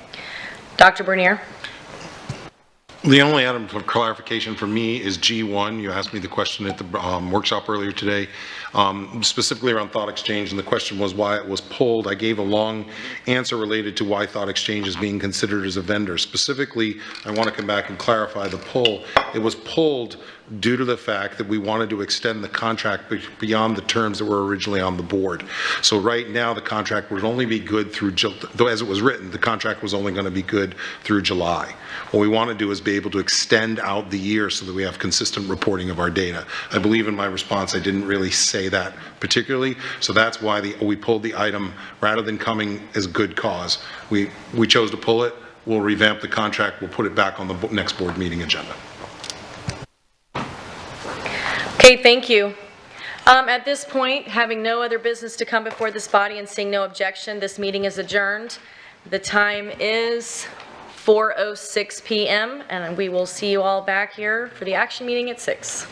B: Dr. Bernier?
C: The only item for clarification for me is G1. You asked me the question at the workshop earlier today, specifically around Thought Exchange, and the question was why it was pulled. I gave a long answer related to why Thought Exchange is being considered as a vendor. Specifically, I want to come back and clarify the pull. It was pulled due to the fact that we wanted to extend the contract beyond the terms that were originally on the board. So right now, the contract would only be good through, though as it was written, the contract was only going to be good through July. What we want to do is be able to extend out the year so that we have consistent reporting of our data. I believe in my response, I didn't really say that particularly, so that's why we pulled the item rather than coming as good cause. We chose to pull it. We'll revamp the contract. We'll put it back on the next board meeting agenda.
B: Okay, thank you. At this point, having no other business to come before this body and seeing no objection, this meeting is adjourned. The time is 4:06 p.m. and we will see you all back here for the action meeting at 6.